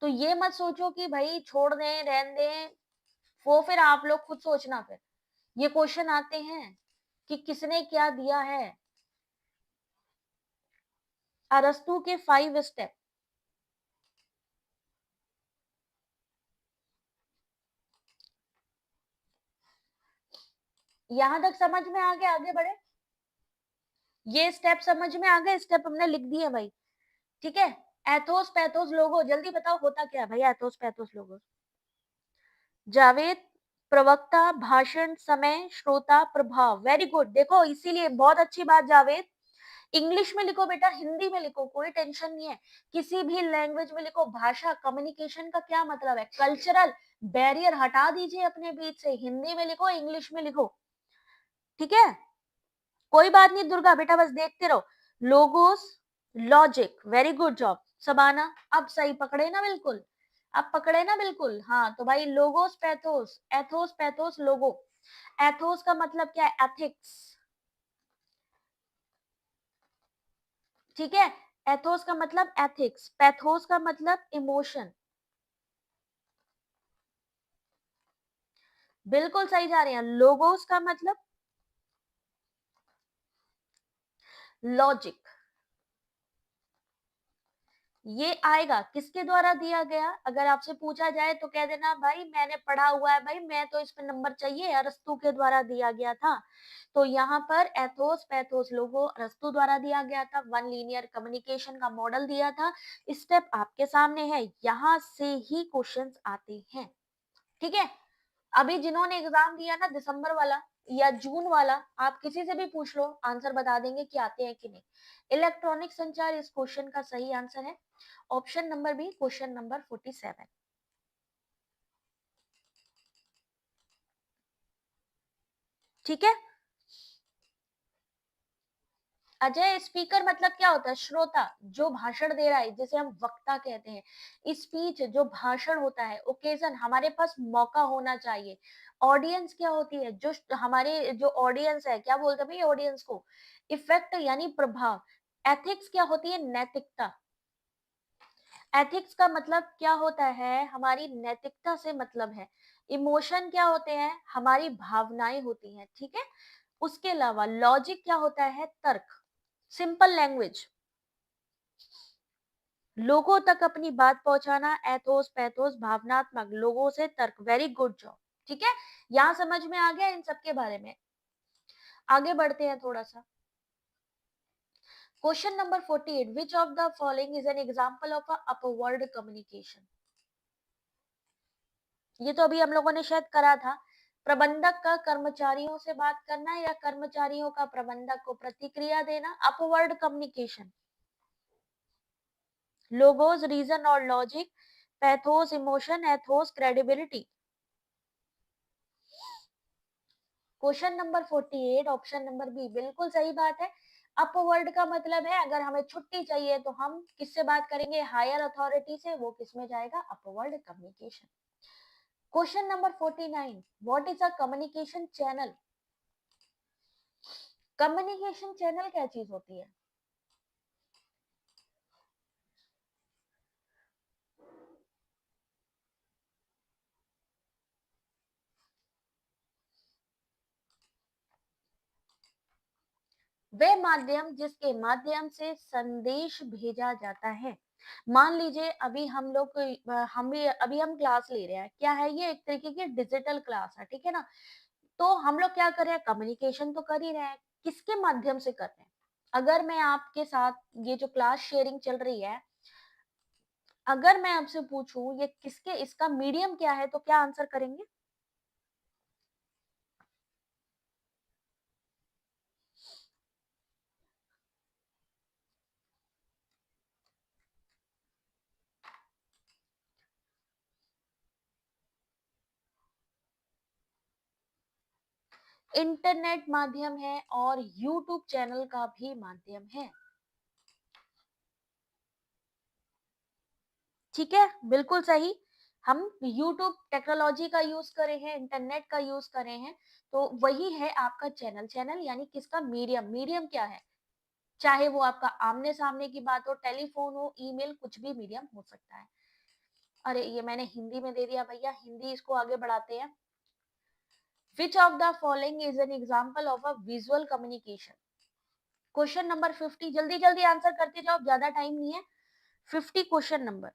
Speaker 1: तो ये मत सोचो कि भाई छोड़ दें, रहन दें, वो फिर आप लोग खुद सोचना। फिर ये क्वेश्चन आते हैं कि किसने क्या दिया है। अरस्तु के 5 स्टेप। यहां तक समझ में आ गया? आगे बढ़े। ये स्टेप समझ में आ गए? स्टेप हमने लिख दिए भाई, ठीक है। एथोस, पैथोस, लोगो, जल्दी बताओ होता क्या है भाई एथोस, पैथोस, लोगो? जावेद, प्रवक्ता, भाषण, समय, श्रोता, प्रभाव। Very good. देखो इसीलिए बहुत अच्छी बात जावेद, इंग्लिश में लिखो बेटा, हिंदी में लिखो, कोई टेंशन नहीं है। किसी भी लैंग्वेज में लिखो। भाषा, कम्युनिकेशन का क्या मतलब है? कल्चरल बैरियर हटा दीजिए अपने बीच से। हिंदी में लिखो, इंग्लिश में लिखो, ठीक है। कोई बात नहीं दुर्गा बेटा, बस देखते रहो। Logos, logic. Very good job Shabana. अब सही पकड़े ना बिल्कुल? अब पकड़े ना बिल्कुल? हाँ, तो भाई लोगोस, पैथोस, एथोस, पैथोस, लोगो। एथोस का मतलब क्या है? एथिक्स, ठीक है। एथोस का मतलब एथिक्स, पैथोस का मतलब इमोशन। बिल्कुल सही जा रहे हैं। लोगोस का मतलब लॉजिक। ये आएगा किसके द्वारा दिया गया? अगर आपसे पूछा जाए तो कह देना भाई मैंने पढ़ा हुआ है भाई, मैं तो इसमें नंबर चाहिए, अरस्तू के द्वारा दिया गया था। तो यहाँ पर एथोस, पैथोस, लोगो अरस्तू द्वारा दिया गया था। वन लीनियर कम्युनिकेशन का मॉडल दिया था। स्टेप आपके सामने है, यहाँ से ही क्वेश्चंस आते हैं। ठीक है, अभी जिन्होंने एग्जाम दिया ना दिसंबर वाला या जून वाला, आप किसी से भी पूछ लो, आंसर बता देंगे कि आते हैं कि नहीं। इलेक्ट्रॉनिक संचार इस क्वेश्चन का सही आंसर है। Option number B, question number 47। ठीक है। अजय, स्पीकर मतलब क्या होता है? श्रोता, जो भाषण दे रहा है, जिसे हम वक्ता कहते हैं। स्पीच जो भाषण होता है। ओकेजन, हमारे पास मौका होना चाहिए। ऑडियंस क्या होती है? जो हमारे जो ऑडियंस है, क्या बोलते हैं भाई ऑडियंस को? इफेक्ट यानी प्रभाव। एथिक्स क्या होती है? नैतिकता। एथिक्स का मतलब क्या होता है? हमारी नैतिकता से मतलब है। इमोशन क्या होते हैं? हमारी भावनाएं होती हैं। ठीक है। उसके अलावा लॉजिक क्या होता है? तर्क। सिंपल लैंग्वेज, लोगों तक अपनी बात पहुंचाना। एथोस, पैथोस, भावनात्मक, लोगों से तर्क। Very good job. ठीक है, यहां समझ में आ गया इन सब के बारे में। आगे बढ़ते हैं थोड़ा सा। Question number 48, which of the following is an example of a upward communication? ये तो अभी हम लोगों ने शायद करा था। प्रबंधक का कर्मचारियों से बात करना या कर्मचारियों का प्रबंधक को प्रतिक्रिया देना, अपवर्ड कम्युनिकेशन। लोगोस, रीजन और logic. Pathos, emotion. Ethos, credibility. Question number 48, option number B बिल्कुल सही बात है। अपवर्ड का मतलब है अगर हमें छुट्टी चाहिए तो हम किससे बात करेंगे? हायर अथॉरिटी से। वो किसमें जाएगा? Upward communication. Question number 49, what is a communication channel? Communication channel क्या चीज होती है? वे माध्यम जिसके माध्यम से संदेश भेजा जाता है। मान लीजिए अभी हम लोग हम भी अभी हम क्लास ले रहे हैं, क्या है ये? एक तरीके की डिजिटल क्लास है। ठीक है ना। तो हम लोग क्या कर रहे हैं? कम्युनिकेशन तो कर ही रहे हैं। किसके माध्यम से कर रहे हैं? अगर मैं आपके साथ ये जो क्लास शेयरिंग चल रही है, अगर मैं आपसे पूछूं ये किसके, इसका मीडियम क्या है, तो क्या आंसर करेंगे? इंटरनेट माध्यम है और यूट्यूब चैनल का भी माध्यम है। ठीक है, बिल्कुल सही। हम यूट्यूब टेक्नोलॉजी का यूज करे हैं, इंटरनेट का यूज करे हैं, तो वही है आपका चैनल। चैनल यानी किसका? मीडियम। मीडियम क्या है? चाहे वो आपका आमने सामने की बात हो, टेलीफोन हो, ईमेल, कुछ भी मीडियम हो सकता है। अरे ये मैंने हिंदी में दे दिया भैया, हिंदी, इसको आगे बढ़ाते हैं। विच of the following is an example of a visual communication? Question number 50, जल्दी जल्दी आंसर करते जाओ, ज्यादा टाइम नहीं है। 50 क्वेश्चन नंबर।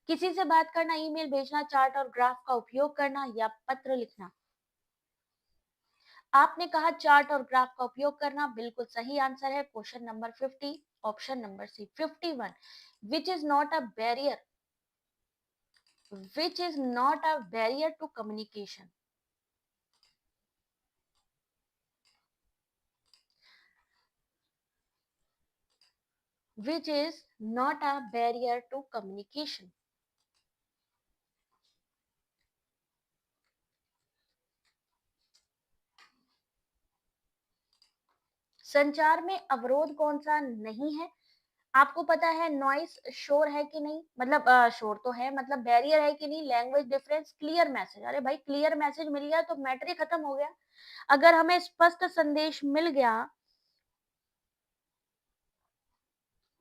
Speaker 1: किसी से बात करना, ईमेल भेजना, चार्ट और ग्राफ का उपयोग करना या पत्र लिखना? आपने कहा चार्ट और ग्राफ का उपयोग करना, बिल्कुल सही आंसर है। Question number 50, option number C. 51, which is not a barrier, which is not a barrier to communication? Which is not a barrier to communication? संचार में अवरोध कौन सा नहीं है? आपको पता है नॉइस, शोर है कि नहीं? मतलब शोर तो है, मतलब बैरियर है कि नहीं? Language difference, clear message. अरे भाई क्लियर मैसेज मिल गया तो मैटर ही खत्म हो गया। अगर हमें स्पष्ट संदेश मिल गया,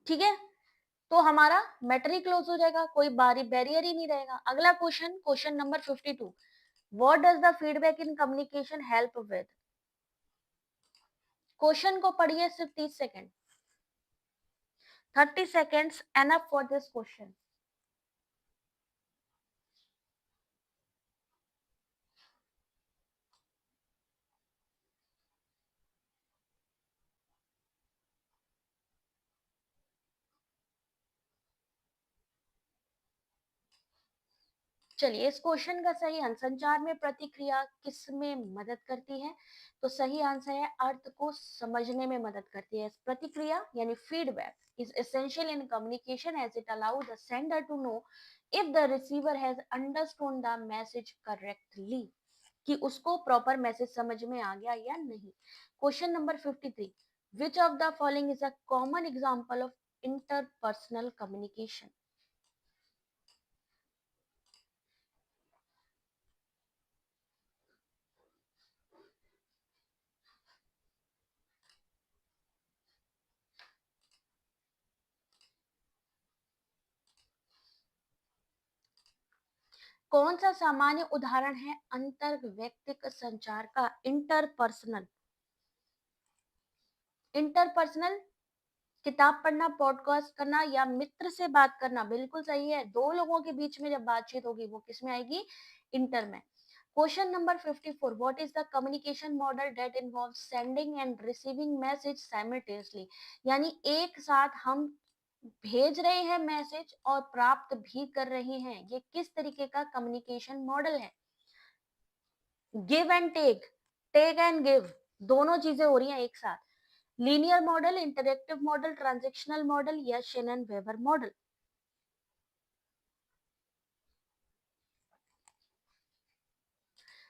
Speaker 1: ठीक है, तो हमारा मैटर ही क्लोज हो जाएगा, कोई बारी बैरियर ही नहीं रहेगा। अगला question, question number 52, what does the feedback in communication help with? Question को पढ़िए सिर्फ 30 second. 30 seconds enough for this question. चलिए इस क्वेश्चन का सही आंसर, संचार में प्रतिक्रिया किस में मदद करती है? तो सही आंसर है अर्थ को समझने में मदद करती है। प्रतिक्रिया यानी feedback is essential in communication as it allow the sender to know if the receiver has understood the message correctly, कि उसको प्रॉपर मैसेज समझ में आ गया या नहीं। Question number 53, which of the following is a common example of interpersonal communication? कौन सा सामान्य उदाहरण है अंतर व्यक्तिक संचार का? इंटरपर्सनल, इंटरपर्सनल किताब पढ़ना, पॉडकास्ट करना या मित्र से बात करना, बिल्कुल सही है। दो लोगों के बीच में जब बातचीत होगी वो किस में आएगी? इंटर में। Question number 54, what is the communication model that involve sending end receiving message simultaneously? यानी एक साथ हम भेज रहे हैं मैसेज और प्राप्त भी कर रहे हैं, ये किस तरीके का कम्युनिकेशन मॉडल है? Give and take and give, दोनों चीजें हो रही हैं एक साथ। Linear model, interactive model, transactional model या शेनन वेबर मॉडल?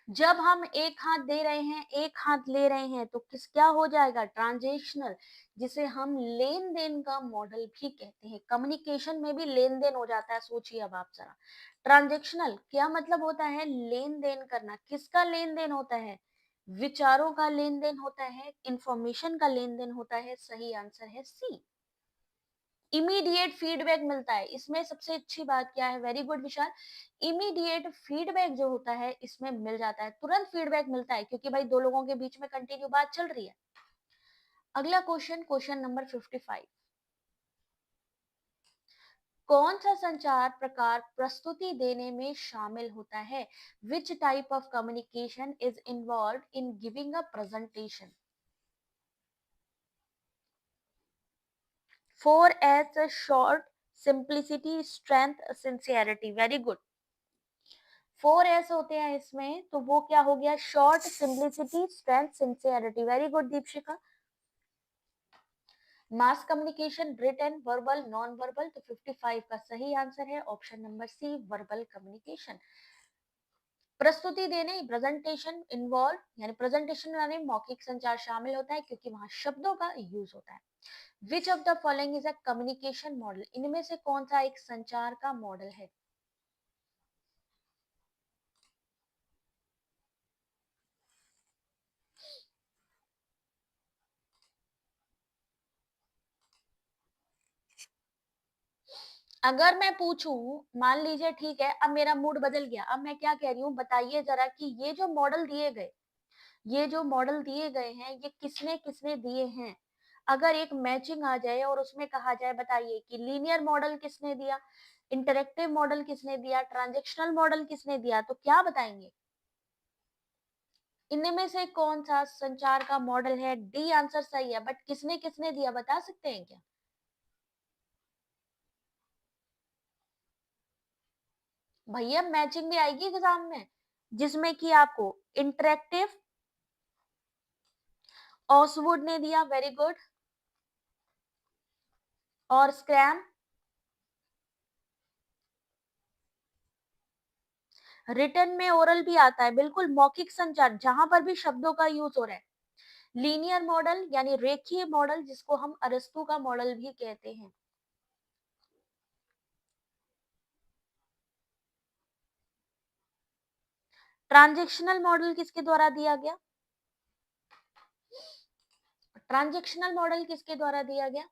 Speaker 1: जब हम एक हाथ दे रहे हैं एक हाथ ले रहे हैं तो किस क्या हो जाएगा? ट्रांजेक्शनल, जिसे हम लेन देन का मॉडल भी कहते हैं। कम्युनिकेशन में भी लेन देन हो जाता है, सोचिए अब आप जरा। ट्रांजेक्शनल क्या मतलब होता है? लेन देन करना। किसका लेन देन होता है? विचारों का लेन देन होता है, इंफॉर्मेशन का लेन देन होता है। सही आंसर है सी। इमीडिएट फीडबैक मिलता है, इसमें सबसे अच्छी बात क्या है? वेरी गुड विशाल। इमीडिएट फीडबैक जो होता है इसमें मिल जाता है, तुरंत फीडबैक मिलता है, क्योंकि भाई दो लोगों के बीच में कंटिन्यू बात चल रही है। अगला क्वेश्चन, क्वेश्चन नंबर 55, कौन सा संचार प्रकार प्रस्तुति देने में शामिल होता है? Which type of communication is involve in giving a presentation? 4S short, simplicity, strength, sincerity. Very good. 4S होते हैं इसमें, तो वो क्या हो गया? Short, simplicity, strength, sincerity. Very good Deepshika. Mass communication, written, verbal, non verbal. तो 55 का सही आंसर है option number C, verbal communication. प्रस्तुति देने, प्रेजेंटेशन इन्वॉल्व, यानी प्रेजेंटेशन यानी मौखिक संचार शामिल होता है, क्योंकि वहां शब्दों का यूज होता है। Which of the following is a communication model? इनमें से कौन सा एक संचार का मॉडल है? अगर मैं पूछूं, मान लीजिए ठीक है, अब मेरा मूड बदल गया, अब मैं क्या कह रही हूँ बताइए जरा, कि ये जो मॉडल दिए गए, ये जो मॉडल दिए गए हैं ये किसने किसने दिए हैं? अगर एक मैचिंग आ जाए और उसमें कहा जाए बताइए कि लीनियर मॉडल किसने दिया, इंटरेक्टिव मॉडल किसने दिया, ट्रांजेक्शनल मॉडल किसने दिया, तो क्या बताएंगे? इनमें से कौन सा संचार का मॉडल है? डी आंसर सही है, बट किसने किसने दिया बता सकते हैं क्या? भैया मैचिंग भी आएगी एग्जाम में, जिसमें कि आपको इंटरेक्टिव, ऑसवुड ने दिया, वेरी गुड, और स्क्रैम। रिटर्न में ओरल भी आता है, बिल्कुल मौखिक संचार जहां पर भी शब्दों का यूज हो रहा है। लीनियर मॉडल यानी रेखीय मॉडल, जिसको हम अरस्तु का मॉडल भी कहते हैं। ट्रांजेक्शनल मॉडल किसके द्वारा दिया गया? ट्रांजेक्शनल मॉडल किसके द्वारा दिया गया?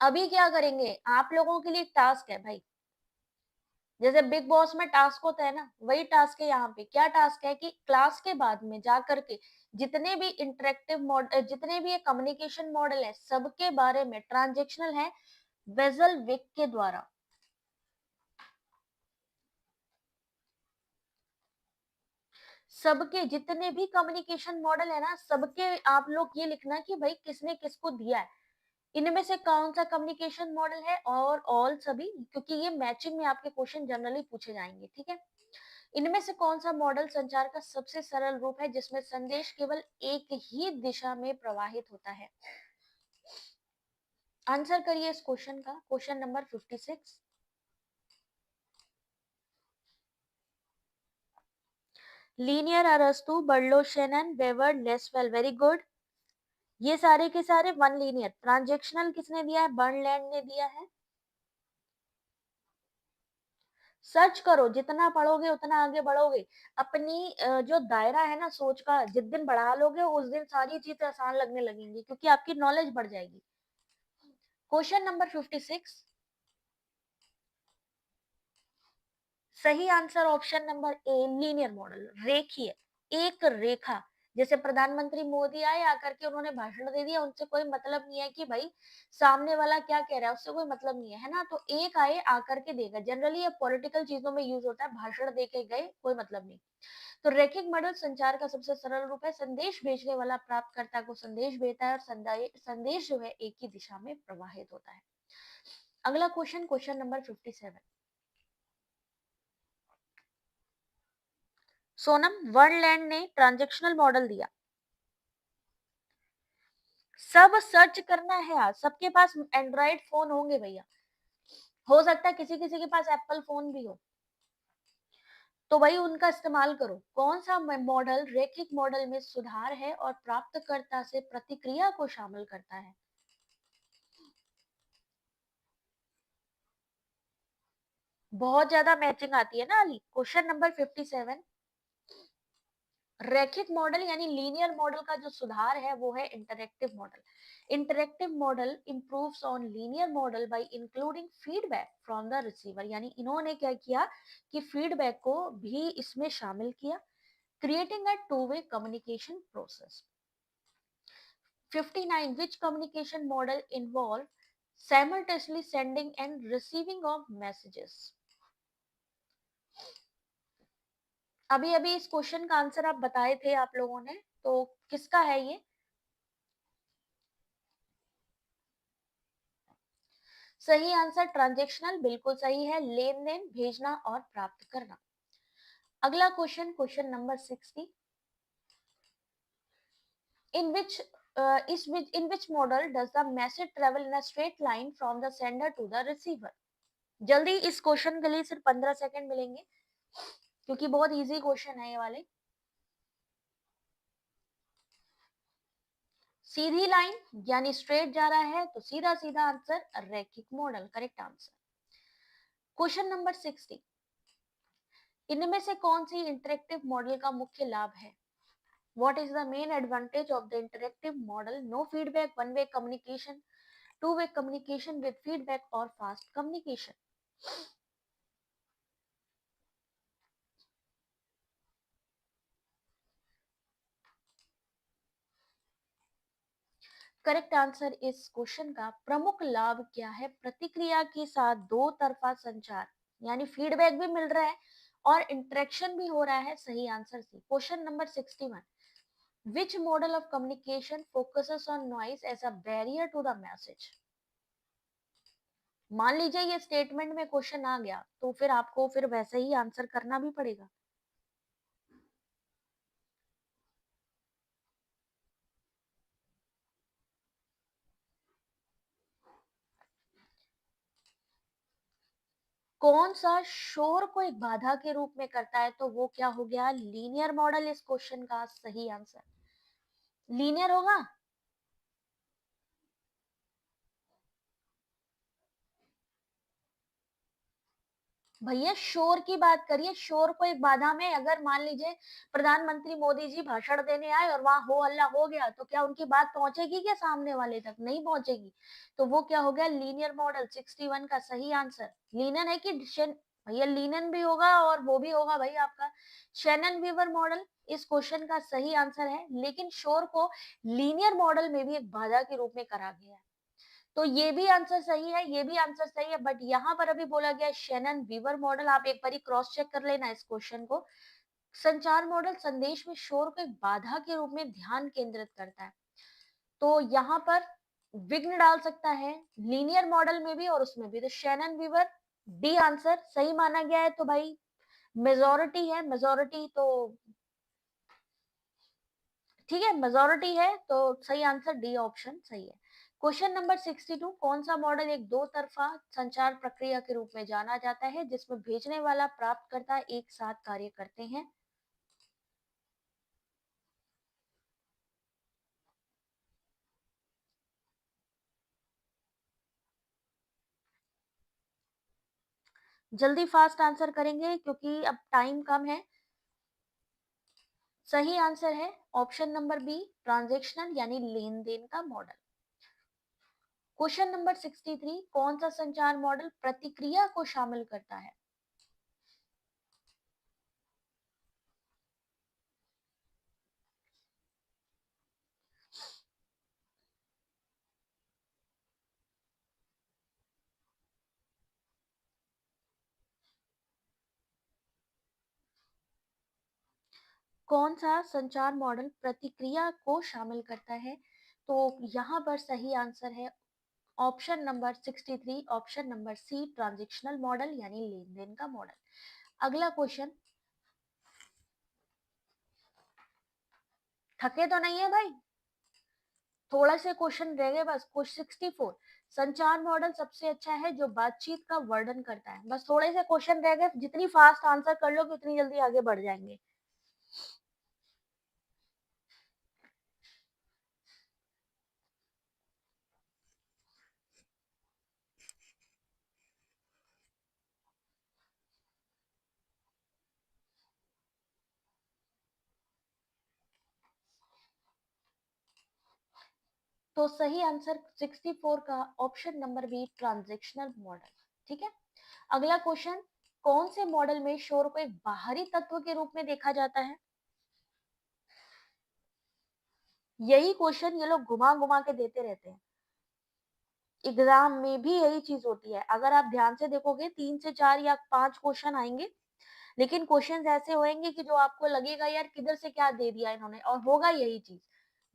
Speaker 1: अभी क्या करेंगे, आप लोगों के लिए टास्क है भाई, जैसे बिग बॉस में टास्क होता है ना, वही टास्क है यहाँ पे। क्या टास्क है कि क्लास के बाद में जा करके जितने भी इंटरेक्टिव मॉडल, जितने भी ये कम्युनिकेशन मॉडल है, सबके बारे में ट्रांजेक्शनल है वेजल विक के द्वारा। सबके जितने भी कम्युनिकेशन मॉडल है ना, सबके आप लोग ये लिखना कि भाई किसने किसको दिया है, इनमें से कौन सा कम्युनिकेशन मॉडल है, और ऑल सभी, क्योंकि ये मैचिंग में आपके क्वेश्चन जनरली पूछे जाएंगे, ठीक है। इनमें से कौन सा मॉडल संचार का सबसे सरल रूप है जिसमें संदेश केवल एक ही दिशा में प्रवाहित होता है? आंसर करिए इस क्वेश्चन का, क्वेश्चन नंबर 56। लीनियर, अरस्तु, Berlo, Shannon, Weaver, Lasswell. Very good. ये सारे के सारे वन लीनियर। ट्रांजेक्शनल किसने दिया है? बर्नलैंड ने दिया है। सर्च करो, जितना पढ़ोगे उतना आगे बढ़ोगे। अपनी जो दायरा है ना सोच का, जिस दिन बढ़ा लोगे उस दिन सारी चीजें आसान लगने लगेंगी, क्योंकि आपकी नॉलेज बढ़ जाएगी। Question number 56। सही आंसर ऑप्शन नंबर ए, लीनियर मॉडल, रेखीय, एक रेखा। जैसे प्रधानमंत्री मोदी आए, आकर के उन्होंने भाषण दे दिया, उनसे कोई मतलब नहीं है कि भाई सामने वाला क्या कह रहा है, उससे कोई मतलब नहीं है ना, तो एक आए आकर के देगा। जनरली ये पॉलिटिकल चीजों में यूज होता है, भाषण दे के गए, कोई मतलब नहीं। तो रैखिक मॉडल संचार का सबसे सरल रूप है। संदेश भेजने वाला प्राप्तकर्ता को संदेश भेजता है और संदेश जो है एक ही दिशा में प्रवाहित होता है। अगला क्वेश्चन, क्वेश्चन नंबर 57। सोनम, वर्डलैंड ने ट्रांजेक्शनल मॉडल दिया। सब सर्च करना है आज, सबके पास एंड्रॉइड फोन होंगे भैया, हो सकता है किसी किसी के पास एप्पल फोन भी हो, तो वही उनका इस्तेमाल करो। कौन सा मॉडल रैखिक मॉडल में सुधार है और प्राप्तकर्ता से प्रतिक्रिया को शामिल करता है? बहुत ज्यादा मैचिंग आती है ना अली। Question number 57। रैखिक मॉडल यानी लीनियर मॉडल का जो सुधार है वो है interactive model. Interactive model improves on linear model by including feedback from the receiver. यानी इन्होंने क्या किया कि फीडबैक को भी इसमें शामिल किया, creating a to way communication process. 59, which communication model involve simultaneously sending and receiving of messages? अभी अभी इस क्वेश्चन का आंसर आप बताए थे आप लोगों ने, तो किसका है ये? सही आंसर ट्रांजेक्शनल, बिल्कुल सही है, लेन देन, भेजना और प्राप्त करना। अगला question, question number 60। in which in which model does the message travel in a straight line from the sender to the receiver? जल्दी, इस क्वेश्चन के लिए सिर्फ 15 सेकंड मिलेंगे, क्योंकि बहुत इजी क्वेश्चन है ये वाले। सीधी लाइन यानी स्ट्रेट जा रहा है, तो सीधा सीधा आंसर रैखिक model, correct answer. Question number 60। इनमें से कौन सी इंटरेक्टिव मॉडल का मुख्य लाभ है? What is the main advantage of the interactive model? No feedback, one way communication, two way communication with feedback और फास्ट कम्युनिकेशन। करेक्ट आंसर इस क्वेश्चन का प्रमुख लाभ क्या है? प्रतिक्रिया के साथ दो तरफा संचार, यानी फीडबैक भी मिल रहा है और इंटरेक्शन भी हो रहा है। सही answer C. Question number 61। Which model of communication focuses on noise as a barrier to the message? मान लीजिए ये स्टेटमेंट में क्वेश्चन आ गया, तो फिर आपको फिर वैसे ही आंसर करना भी पड़ेगा। कौन सा शोर को एक बाधा के रूप में करता है? तो वो क्या हो गया? लीनियर मॉडल इस क्वेश्चन का सही आंसर। लीनियर होगा। भैया शोर की बात करिए, शोर को एक बाधा में, अगर मान लीजिए प्रधानमंत्री मोदी जी भाषण देने आए और वहां हो हल्ला हो गया, तो क्या उनकी बात पहुंचेगी क्या सामने वाले तक? नहीं पहुंचेगी। तो वो क्या हो गया? Linear model. 61 का सही आंसर लीनियर है कि भैया लीनियन भी होगा और वो भी होगा भाई आपका शेनन वीवर मॉडल इस क्वेश्चन का सही आंसर है, लेकिन शोर को लीनियर मॉडल में भी एक बाधा के रूप में करा गया है। तो ये भी आंसर सही है, ये भी आंसर सही है, बट यहाँ पर अभी बोला गया शेनन वीवर मॉडल। आप एक बार क्रॉस चेक कर लेना इस क्वेश्चन को। संचार मॉडल संदेश में शोर को एक बाधा के रूप में ध्यान केंद्रित करता है, तो यहाँ पर विघ्न डाल सकता है लीनियर मॉडल में भी और उसमें भी। तो शेनन वीवर डी आंसर सही माना गया है। तो भाई मेजोरिटी है, मेजोरिटी तो ठीक है, मेजोरिटी है तो सही आंसर डी ऑप्शन सही है। क्वेश्चन नंबर 62, कौन सा मॉडल एक दो तरफा संचार प्रक्रिया के रूप में जाना जाता है जिसमें भेजने वाला प्राप्तकर्ता एक साथ कार्य करते हैं? जल्दी फास्ट आंसर करेंगे क्योंकि अब टाइम कम है। सही आंसर है ऑप्शन नंबर बी, ट्रांजैक्शनल यानी लेन देन का मॉडल। क्वेश्चन नंबर 63, कौन सा संचार मॉडल प्रतिक्रिया को शामिल करता है? कौन सा संचार मॉडल प्रतिक्रिया को शामिल करता है? तो यहाँ पर सही आंसर है option number 63, option number C, transactional model यानी लेन देन का मॉडल। अगला क्वेश्चन, थके तो नहीं है भाई? थोड़ा से क्वेश्चन रह गए बस। क्वेश्चन 64, संचार मॉडल सबसे अच्छा है जो बातचीत का वर्णन करता है। बस थोड़े से क्वेश्चन रह गए, जितनी फास्ट आंसर कर लो उतनी जल्दी आगे बढ़ जाएंगे। तो सही आंसर 64 का option number B, transactional model. ठीक है, अगला क्वेश्चन, कौन से मॉडल में शोर को एक बाहरी तत्व के रूप में देखा जाता है? यही क्वेश्चन ये लोग घुमा घुमा के देते रहते हैं। एग्जाम में भी यही चीज होती है, अगर आप ध्यान से देखोगे 3 से 4 या 5 क्वेश्चन आएंगे, लेकिन क्वेश्चन ऐसे होंगे कि जो आपको लगेगा यार किधर से क्या दे दिया इन्होंने, और होगा यही चीज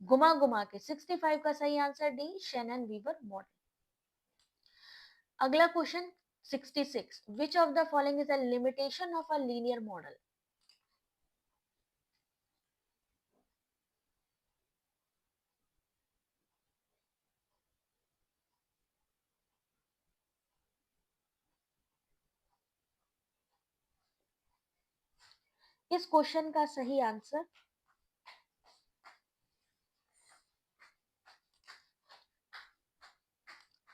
Speaker 1: घुमा घुमा के। 65 का सही answer D, Shannon Weaver model. अगला question 66, which of the following is a limitation of a linear model? इस क्वेश्चन का सही आंसर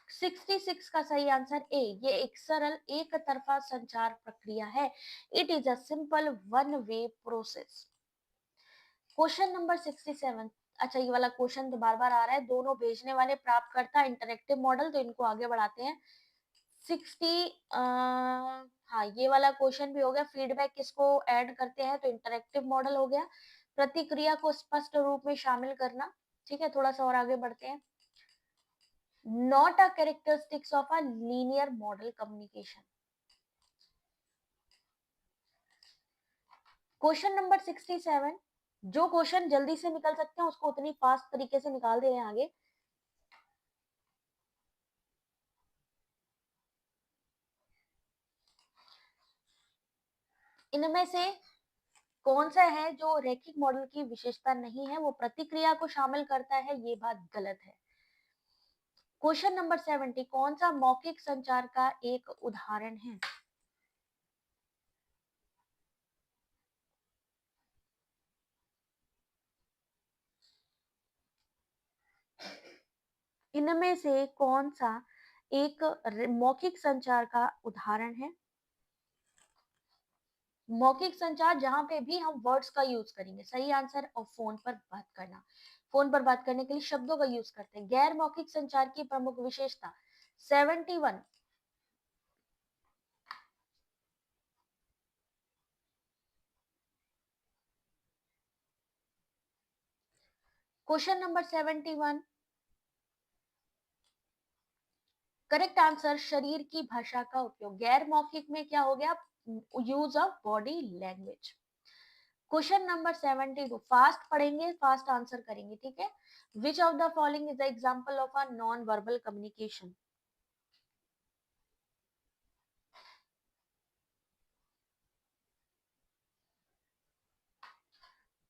Speaker 1: 66 का सही आंसर ए, ये एक सरल एक तरफा संचार प्रक्रिया है। It is a simple one way process. Question number 67, अच्छा ये वाला क्वेश्चन तो बार बार आ रहा है, दोनों भेजने वाले प्राप्तकर्ता इंटरेक्टिव मॉडल, तो इनको आगे बढ़ाते हैं। 60 हाँ ये वाला क्वेश्चन भी हो गया, फीडबैक किसको ऐड करते हैं, तो इंटरेक्टिव मॉडल हो गया। प्रतिक्रिया को स्पष्ट रूप में शामिल करना। ठीक है, थोड़ा सा और आगे बढ़ते हैं। Not a characteristics of a linear model communication. Question number 67, जो क्वेश्चन जल्दी से निकल सकते हैं उसको उतनी फास्ट तरीके से निकाल दे रहे हैं आगे। इनमें से कौन सा है जो रैखिक मॉडल की विशेषता नहीं है, वो प्रतिक्रिया को शामिल करता है, ये बात गलत है। क्वेश्चन नंबर 70, कौन सा मौखिक संचार का एक उदाहरण है? इनमें से कौन सा एक मौखिक संचार का उदाहरण है? मौखिक संचार जहां पे भी हम वर्ड्स का यूज करेंगे, सही आंसर। और फोन पर बात करना, फोन पर बात करने के लिए शब्दों का यूज करते हैं। गैर मौखिक संचार की प्रमुख विशेषता 71, क्वेश्चन नंबर 71, करेक्ट आंसर शरीर की भाषा का उपयोग। गैर मौखिक में क्या हो गया, use of body language. Question number 72, fast पढ़ेंगे, फास्ट आंसर करेंगे, ठीक है। Which of the following is the example of a non verbal communication.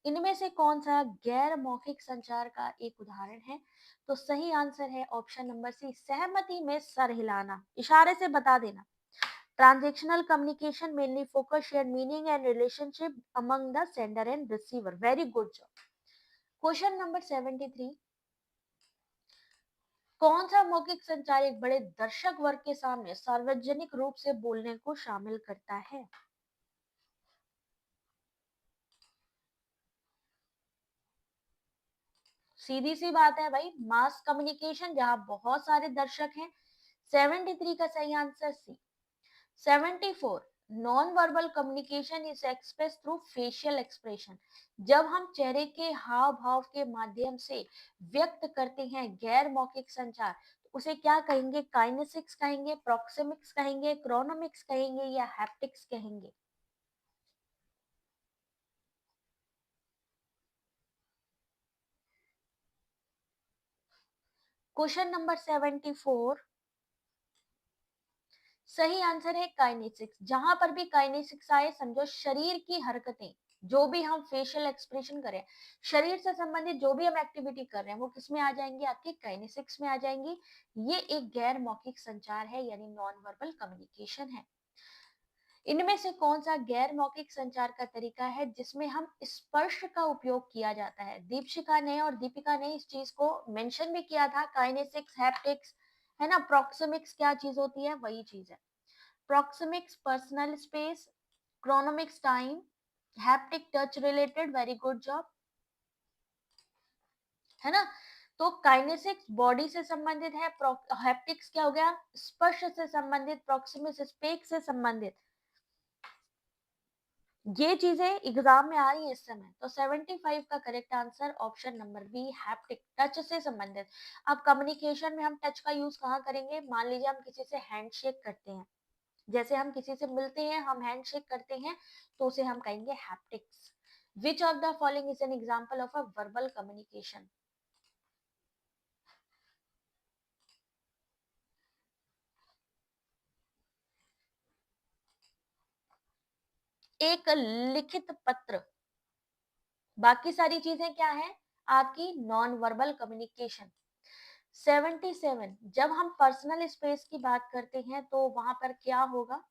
Speaker 1: इनमें से कौन सा गैर मौखिक संचार का एक उदाहरण है? तो सही आंसर है ऑप्शन नंबर सी, सहमति में सर हिलाना, इशारे से बता देना। Transactional communication mainly focus share meaning and relationship among the sender and receiver. Very good job. Question number 73, कौन सा मौखिक संचार एक बड़े दर्शक वर्ग के सामने सार्वजनिक रूप से बोलने को शामिल करता है? सीधी सी बात है भाई, मास कम्युनिकेशन, जहां बहुत सारे दर्शक हैं। 73 का सही answer C. 74, non verbal communication is express through facial expression. जब हम चेहरे के हाव भाव के माध्यम से व्यक्त करते हैं गैर मौखिक संचार, तो उसे क्या कहेंगे? काइनेसिक्स कहेंगे, प्रोक्सेमिक्स कहेंगे, क्रोनोमिक्स कहेंगे या हैप्टिक्स कहेंगे? क्वेश्चन नंबर 74, सही आंसर है काइनेसिक्स। जहां पर भी काइनेसिक्स आए, समझो शरीर की हरकतें, जो भी हम फेशियल एक्सप्रेशन करें, शरीर से संबंधित जो भी हम एक्टिविटी कर रहे हैं, वो किस में आ जाएंगे? आपके काइनेसिक्स में आ जाएंगी। ये एक गैर मौखिक संचार है, यानी नॉन वर्बल कम्युनिकेशन है। इनमें से कौन सा गैर मौखिक संचार का तरीका है जिसमें हम स्पर्श का उपयोग किया जाता है? दीपशिका ने और दीपिका ने इस चीज को मेंशन भी किया था, काइनेसिक्स, हैप्टिक्स, है ना। प्रोक्सेमिक्स क्या चीज होती है? वही चीज है। proxemics personal space, chronemics time, haptic touch related. Very good job, है ना। तो काइनेसिक्स बॉडी से संबंधित है, हैप्टिक्स क्या हो गया? स्पर्श से संबंधित, प्रोक्सिमिक्स स्पेस से संबंधित। ये चीजें एग्जाम में आ रही है इस समय। तो 75 का correct answer option number B, haptic, touch से संबंधित। अब कम्युनिकेशन में हम टच का यूज कहाँ करेंगे? मान लीजिए हम किसी से हैंडशेक करते हैं, जैसे हम किसी से मिलते हैं, हम हैंडशेक करते हैं, तो उसे हम कहेंगे haptics. Which of the following is an example of a verbal communication? एक लिखित पत्र। बाकी सारी चीजें क्या है? आपकी नॉन वर्बल कम्युनिकेशन। 77, जब हम पर्सनल स्पेस की बात करते हैं तो वहां पर क्या होगा?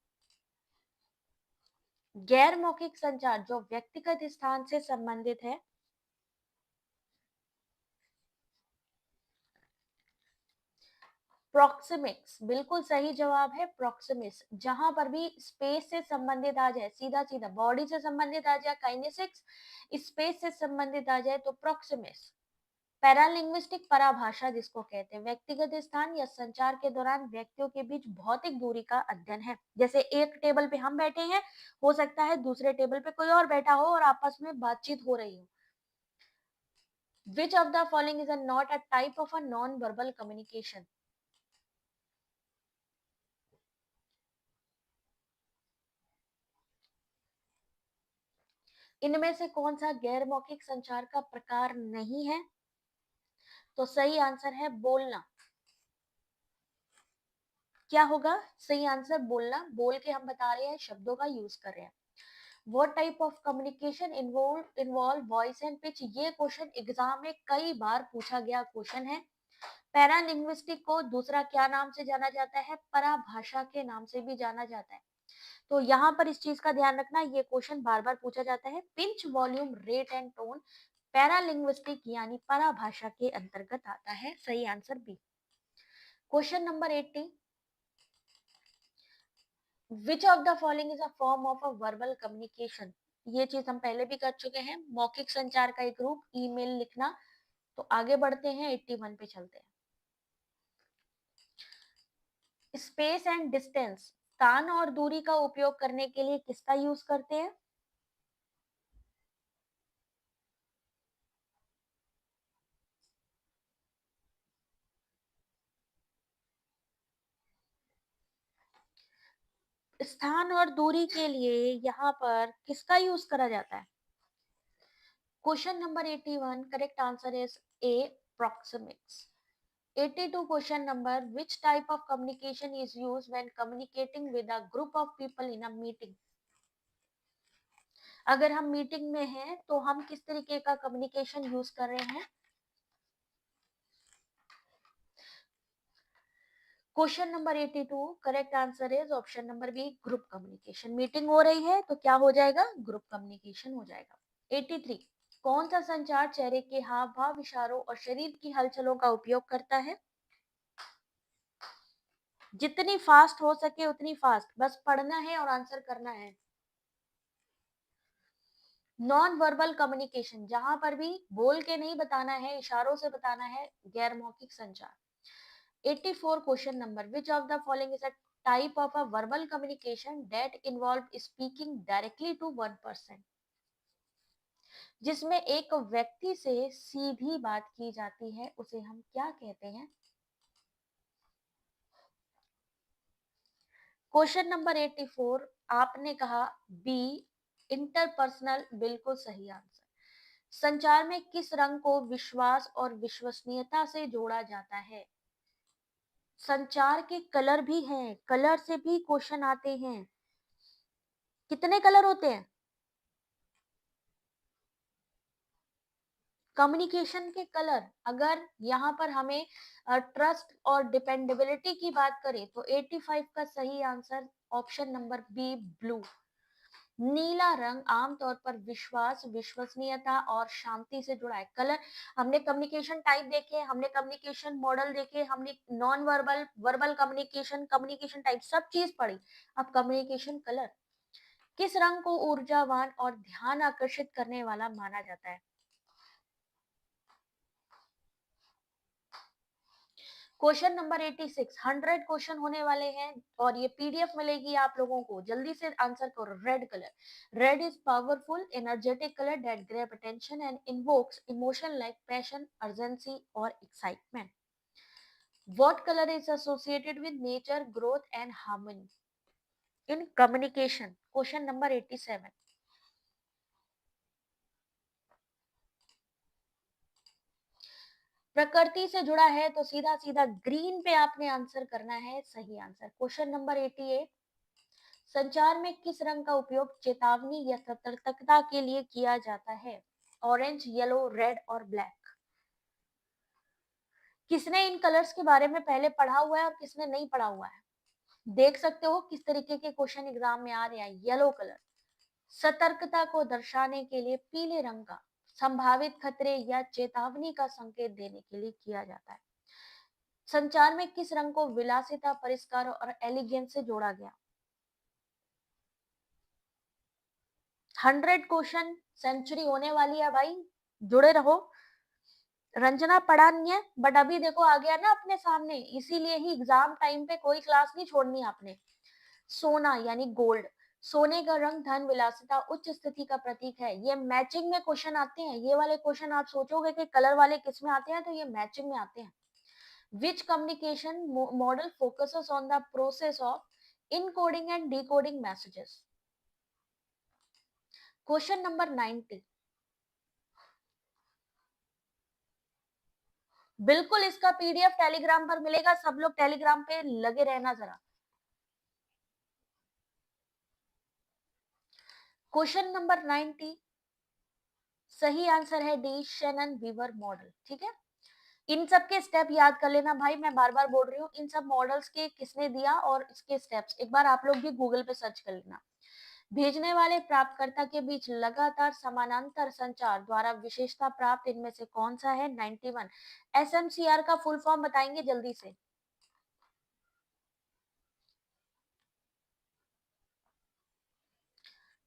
Speaker 1: गैर मौखिक संचार जो व्यक्तिगत स्थान से संबंधित है। प्रोक्सिमिक्स बिल्कुल सही जवाब है, प्रोक्सिमिक्स। जहां पर भी स्पेस से संबंधित आ जाए, सीधा सीधा बॉडी से संबंधित आ जाए काइनेसिक्स, स्पेस से संबंधित आ जाए तो प्रोक्सिमिक्स। पैरालिंग्विस्टिक पराभाषा जिसको कहते हैं, व्यक्तिगत स्थान या संचार के दौरान व्यक्तियों के बीच भौतिक दूरी का अध्ययन है। जैसे एक टेबल पे हम बैठे हैं, हो सकता है दूसरे टेबल पे कोई और बैठा हो और आपस में बातचीत हो रही हो। विच of the following is not a type of a non verbal communication? इनमें से कौन सा गैर मौखिक संचार का प्रकार नहीं है? तो सही आंसर है बोलना। क्या होगा सही आंसर? बोलना। बोल के हम बता रहे हैं, शब्दों का यूज कर रहे हैं। What type of communication involve voice and pitch? ये क्वेश्चन एग्जाम में कई बार पूछा गया क्वेश्चन है। पैरालिंग्विस्टिक को दूसरा क्या नाम से जाना जाता है? पराभाषा के नाम से भी जाना जाता है। तो यहाँ पर इस चीज का ध्यान रखना, ये क्वेश्चन बार बार पूछा जाता है। Pitch, volume, rate and tone paralinguistic यानी पराभाषा के अंतर्गत आता है। सही answer B. Question number 80, which of the following is a form of a verbal communication? ये चीज हम पहले भी कर चुके हैं, मौखिक संचार का एक रूप, ईमेल लिखना। तो आगे बढ़ते हैं, 81 पे चलते हैं। स्पेस एंड डिस्टेंस, स्थान और दूरी का उपयोग करने के लिए किसका यूज करते हैं? स्थान और दूरी के लिए यहाँ पर किसका यूज करा जाता है? Question number 81 correct answer is a, proxemics. 82 question number, which type of communication is used when communicating with a group of people in a meeting? अगर हम मीटिंग में हैं तो हम किस तरीके का कम्युनिकेशन यूज कर रहे हैं? Question number 82 correct answer is option number B, group communication. Meeting हो रही है तो क्या हो जाएगा? ग्रुप कम्युनिकेशन हो जाएगा. 83 कौन सा संचार चेहरे के हाव भाव, इशारों और शरीर की हलचलों का उपयोग करता है? जितनी फास्ट हो सके उतनी फास्ट, बस पढ़ना है और आंसर करना है. नॉन वर्बल कम्युनिकेशन, जहां पर भी बोल के नहीं बताना है, इशारों से बताना है, गैर मौखिक संचार. 84 question number, which of the following is a type of a verbal communication that involve speaking directly to one person? जिसमें एक व्यक्ति से सीधी बात की जाती है उसे हम क्या कहते हैं? क्वेश्चन नंबर 84 आपने कहा बी, इंटरपर्सनल, बिल्कुल सही आंसर. संचार में किस रंग को विश्वास और विश्वसनीयता से जोड़ा जाता है? संचार के कलर भी हैं, कलर से भी क्वेश्चन आते हैं. कितने कलर होते हैं? कम्युनिकेशन के कलर. अगर यहाँ पर हमें ट्रस्ट और डिपेंडेबिलिटी की बात करें तो 85 का सही answer option number B, blue. नीला रंग आमतौर पर विश्वास, विश्वसनीयता और शांति से जुड़ा है. कलर, हमने कम्युनिकेशन टाइप देखे, हमने कम्युनिकेशन मॉडल देखे, हमने non verbal, verbal communication, communication type, सब चीज पढ़ी. अब कम्युनिकेशन कलर. किस रंग को ऊर्जावान और ध्यान आकर्षित करने वाला माना जाता है? क्वेश्चन नंबर 86, 100 क्वेश्चन होने वाले हैं और ये पीडीएफ मिलेगी आप लोगों को. जल्दी से आंसर करो. Red colour. Red is powerful energetic colour that grab attention and invokes emotion like passion, urgency और excitement. What colour is associated with nature, growth and harmony in communication? Question number 87. प्रकृति से जुड़ा है तो सीधा सीधा green पे आपने आंसर करना है. सही आंसर. क्वेश्चन नंबर 88, संचार में किस रंग का उपयोग चेतावनी या सतर्कता के लिए किया जाता है? ऑरेंज, येलो, रेड और ब्लैक. किसने इन कलर्स के बारे में पहले पढ़ा हुआ है और किसने नहीं पढ़ा हुआ है? देख सकते हो किस तरीके के क्वेश्चन एग्जाम में आ रहे हैं. येलो कलर सतर्कता को दर्शाने के लिए पीले रंग का संभावित खतरे या चेतावनी का संकेत देने के लिए किया जाता है. संचार में किस रंग को विलासिता, परिष्कार और एलिगेंस से जोड़ा गया? 100 क्वेश्चन, सेंचुरी होने वाली है भाई, जुड़े रहो. रंजना पढ़ा नहीं है बट अभी देखो आ गया ना अपने सामने, इसीलिए ही एग्जाम टाइम पे कोई क्लास नहीं छोड़नी आपने. सोना यानी गोल्ड. सोने का रंग धन, विलासिता, उच्च स्थिति का प्रतीक है. ये मैचिंग में क्वेश्चन आते हैं. ये वाले क्वेश्चन आप सोचोगे कि कलर वाले किस में आते हैं, तो ये मैचिंग में आते हैं. Which communication model focuses on the process of encoding and decoding messages? Question number 90. बिल्कुल इसका पीडीएफ टेलीग्राम पर मिलेगा. सब लोग टेलीग्राम पे लगे रहना जरा. क्वेश्चन नंबर 90 सही आंसर है डी, शेनन वीवर मॉडल. ठीक है, इन सब के स्टेप याद कर लेना भाई. मैं बार बार बोल रही हूँ, इन सब मॉडल्स के किसने दिया और इसके स्टेप्स एक बार आप लोग भी गूगल पे सर्च कर लेना. भेजने वाले प्राप्तकर्ता के बीच लगातार समानांतर संचार द्वारा विशेषता प्राप्त इनमें से कौन सा है? 91. एसएमसीआर का फुल फॉर्म बताएंगे जल्दी से?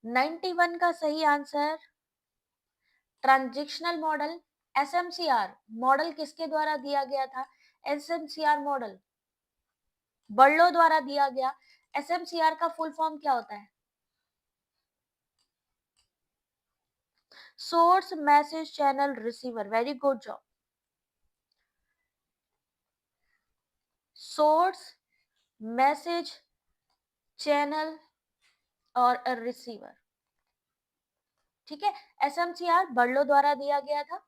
Speaker 1: 91 का सही आंसर ट्रांजिशनल मॉडल. एसएमसीआर मॉडल किसके द्वारा दिया गया था? एसएमसीआर मॉडल बर्लो द्वारा दिया गया. एसएमसीआर का फुल फॉर्म क्या होता है? Source message channel receiver. Very good job. Source message channel और रिसीवर। ठीक है, एसएमसीआर बर्लो द्वारा दिया गया था।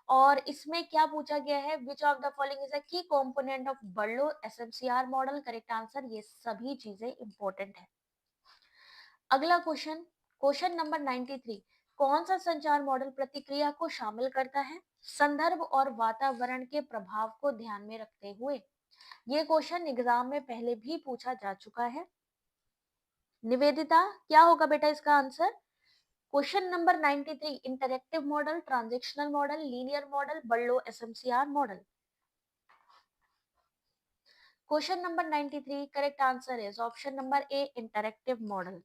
Speaker 1: और इसमें क्या पूछा गया है, which of the following is a key component of Berlo SMCR model, correct answer, ये सभी चीजें इंपॉर्टेंट है। अगला क्वेश्चन, क्वेश्चन नंबर 93, कौन सा संचार मॉडल प्रतिक्रिया को शामिल करता है संदर्भ और वातावरण के प्रभाव को ध्यान में रखते हुए? ये क्वेश्चन एग्जाम में पहले भी पूछा जा चुका है। निवेदिता, क्या होगा बेटा इसका answer? Question number 93, interactive model, transactional model, linear model, Berlo SMCR model. Question number 93, correct answer is option number A, interactive model.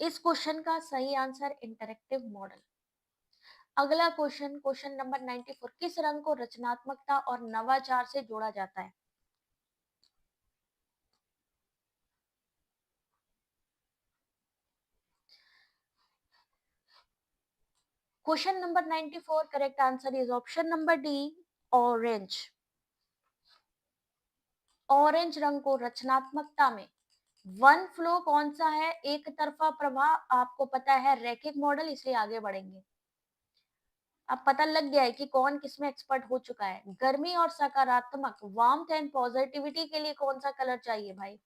Speaker 1: इस क्वेश्चन का सही आंसर इंटरैक्टिव मॉडल। अगला क्वेश्चन, क्वेश्चन नंबर 94, किस रंग को रचनात्मकता और नवाचार से जोड़ा जाता है? Question number 94, correct answer is option number D, orange. Orange रंग को रचनात्मकता में, वन फ्लो कौन सा है, एक तरफा प्रवाह, आपको पता है रैखिक मॉडल, इसलिए आगे बढ़ेंगे। अब पता लग गया है कि कौन किसमें एक्सपर्ट हो चुका है। गर्मी और सकारात्मक, वार्मथ एंड पॉजिटिविटी के लिए कौन सा कलर चाहिए भाई?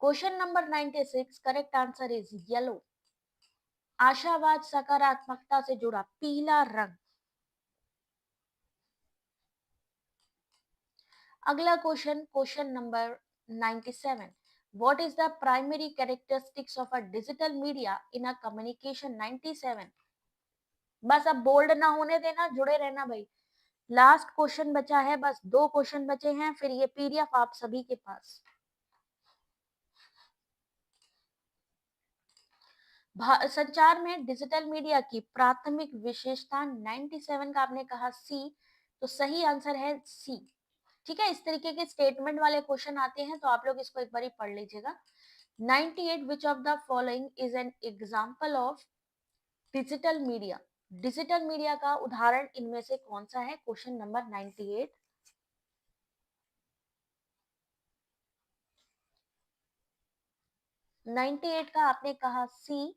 Speaker 1: Question number 96, correct answer is yellow. आशावाद, सकारात्मकता से जुड़ा पीला रंग। अगला question, question number 97, what is the primary characteristics of a digital media in a communication? 97। बस अब बोल्ड ना होने देना, जुड़े रहना भाई। लास्ट क्वेश्चन बचा है, बस दो क्वेश्चन बचे हैं, फिर ये पीडीएफ आप सभी के पास। संचार में डिजिटल मीडिया की प्राथमिक विशेषता, 97 का आपने कहा सी, तो सही आंसर है सी। ठीक है, इस तरीके के स्टेटमेंट वाले क्वेश्चन आते हैं तो आप लोग इसको एक बार पढ़ लीजिएगा। 98, विच of the following is an example of digital media? Digital media का उदाहरण इनमें से कौन सा है? Question number 98। 98 का आपने कहा सी,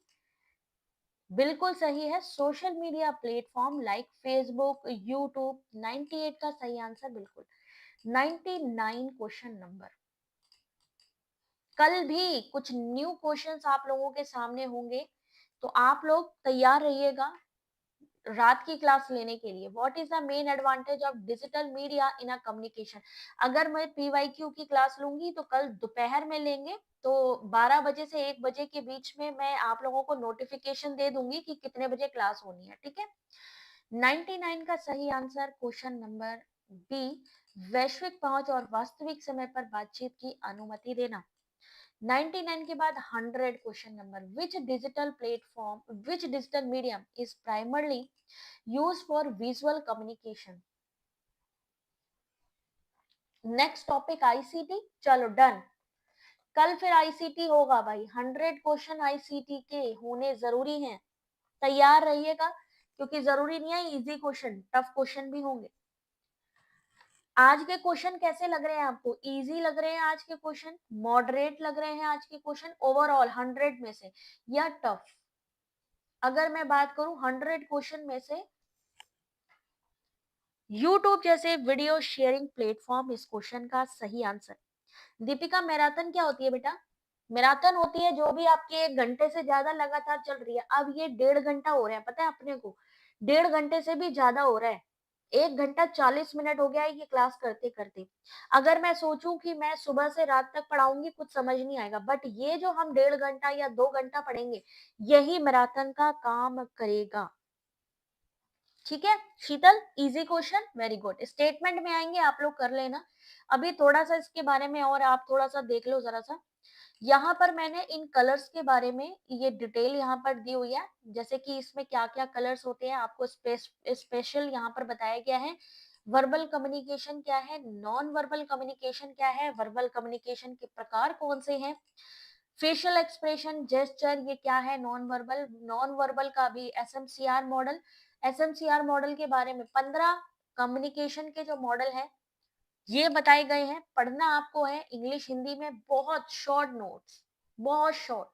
Speaker 1: बिल्कुल सही है। Social media platform like Facebook, YouTube, 98 का सही आंसर बिल्कुल। 99 क्वेश्चन नंबर, कल भी कुछ न्यू क्वेश्चंस आप लोगों के सामने होंगे, तो आप लोग तैयार रहिएगा रात की क्लास लेने के लिए। What is the main advantage of digital media in a communication? अगर मैं पीवाईक्यू की क्लास लूंगी तो कल दोपहर में लेंगे, तो 12 बजे से 1 बजे के बीच में मैं आप लोगों को नोटिफिकेशन दे दूंगी कि कितने बजे क्लास होनी है। ठीक है, 99 का सही आंसर क्वेश्चन नंबर बी, वैश्विक पहुंच और वास्तविक समय पर बातचीत की अनुमति देना। 99 के बाद 100 question number, which digital medium is primarily used for visual communication? Next topic ICT. चलो डन, कल फिर आईसीटी होगा भाई। 100 क्वेश्चन आईसीटी के होने जरूरी हैं, तैयार रहिएगा, क्योंकि जरूरी नहीं है इजी क्वेश्चन, टफ क्वेश्चन भी होंगे। आज के क्वेश्चन कैसे लग रहे हैं आपको? इजी लग रहे हैं आज के क्वेश्चन, मॉडरेट लग रहे हैं आज के क्वेश्चन ओवरऑल 100 में से, या टफ? अगर मैं बात करूं 100 क्वेश्चन में से, यूट्यूब जैसे वीडियो शेयरिंग प्लेटफॉर्म इस क्वेश्चन का सही आंसर। दीपिका, मैराथन क्या होती है बेटा? मैराथन होती है जो भी आपके 1 घंटे से ज्यादा लगातार चल रही है। अब ये 1.5 घंटा हो रहा है, पता है अपने को, 1.5 घंटे से भी ज्यादा हो रहा है। 1 घंटा 40 मिनट हो गया है ये क्लास करते करते। अगर मैं सोचूं कि मैं सुबह से रात तक पढ़ाऊंगी, कुछ समझ नहीं आएगा, बट ये जो हम 1.5 घंटा या 2 घंटा पढ़ेंगे, यही मैराथन का काम करेगा। ठीक है Sheetal, easy question, very good. Statement में आएंगे, आप लोग कर लेना। अभी थोड़ा सा इसके बारे में और आप थोड़ा सा देख लो जरा सा। यहाँ पर मैंने इन कलर्स के बारे में ये डिटेल यहाँ पर दी हुई है, जैसे कि इसमें क्या क्या कलर्स होते हैं आपको स्पेशल यहाँ पर बताया गया है। वर्बल कम्युनिकेशन क्या है, नॉन वर्बल कम्युनिकेशन क्या है, वर्बल कम्युनिकेशन के प्रकार कौन से हैं, फेशियल एक्सप्रेशन, जेस्चर ये क्या है, नॉन वर्बल। नॉन वर्बल का भी एसएमसीआर मॉडल, एसएमसीआर मॉडल के बारे में 15 कम्युनिकेशन के जो मॉडल है ये बताए गए हैं। पढ़ना आपको है इंग्लिश हिंदी में बहुत शॉर्ट नोट्स, बहुत शॉर्ट।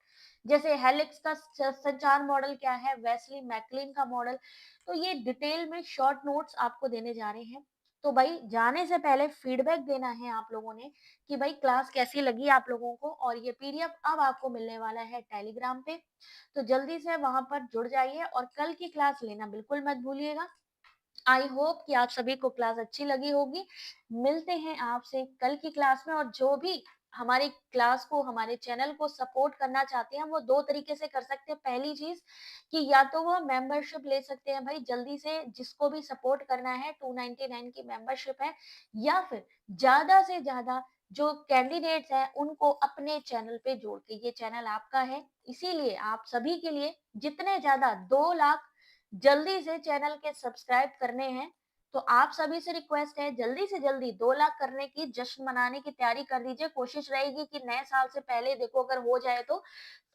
Speaker 1: जैसे हेलिक्स का संचार मॉडल क्या है, वेस्ली मैकलिन का मॉडल, तो ये डिटेल में शॉर्ट नोट्स आपको देने जा रहे हैं। तो भाई जाने से पहले फीडबैक देना है आप लोगों ने कि भाई क्लास कैसी लगी आप लोगों को, और ये पीडीएफ अब आपको मिलने वाला है टेलीग्राम पे। तो जल्दी से वहां पर जुड़ जाइए और कल की क्लास लेना बिल्कुल मत भूलिएगा। आई होप कि आप सभी को क्लास अच्छी लगी होगी। मिलते हैं आपसे कल की क्लास में, और जो भी हमारी क्लास को, हमारे चैनल को सपोर्ट करना चाहते हैं वो दो तरीके से कर सकते हैं। पहली चीज कि या तो वो मेंबरशिप ले सकते हैं भाई जल्दी से, जिसको भी सपोर्ट करना है 299 की मेंबरशिप है, या फिर ज्यादा से ज्यादा जो कैंडिडेट्स हैं उनको अपने चैनल पे जोड़ के, ये चैनल आपका है इसीलिए आप सभी के लिए जितने ज्यादा 2 लाख जल्दी से चैनल के सब्सक्राइब करने हैं। तो आप सभी से रिक्वेस्ट है जल्दी से जल्दी 2 लाख करने की, जश्न मनाने की तैयारी कर लीजिए। कोशिश रहेगी कि नए साल से पहले देखो अगर हो जाए तो।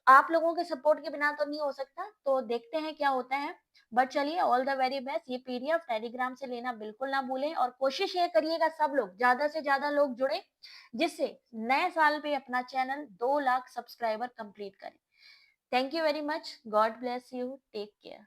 Speaker 1: आप लोगों के सपोर्ट के बिना तो नहीं हो सकता, तो देखते हैं क्या होता है। बट चलिए, ऑल द वेरी बेस्ट। ये पीडीएफ टेलीग्राम से लेना बिल्कुल ना भूलें, और कोशिश ये करिएगा सब लोग ज्यादा से ज्यादा लोग जुड़े, जिससे नए साल पे अपना चैनल 2 लाख सब्सक्राइबर कंप्लीट करें। Thank you very much. God bless you. Take care.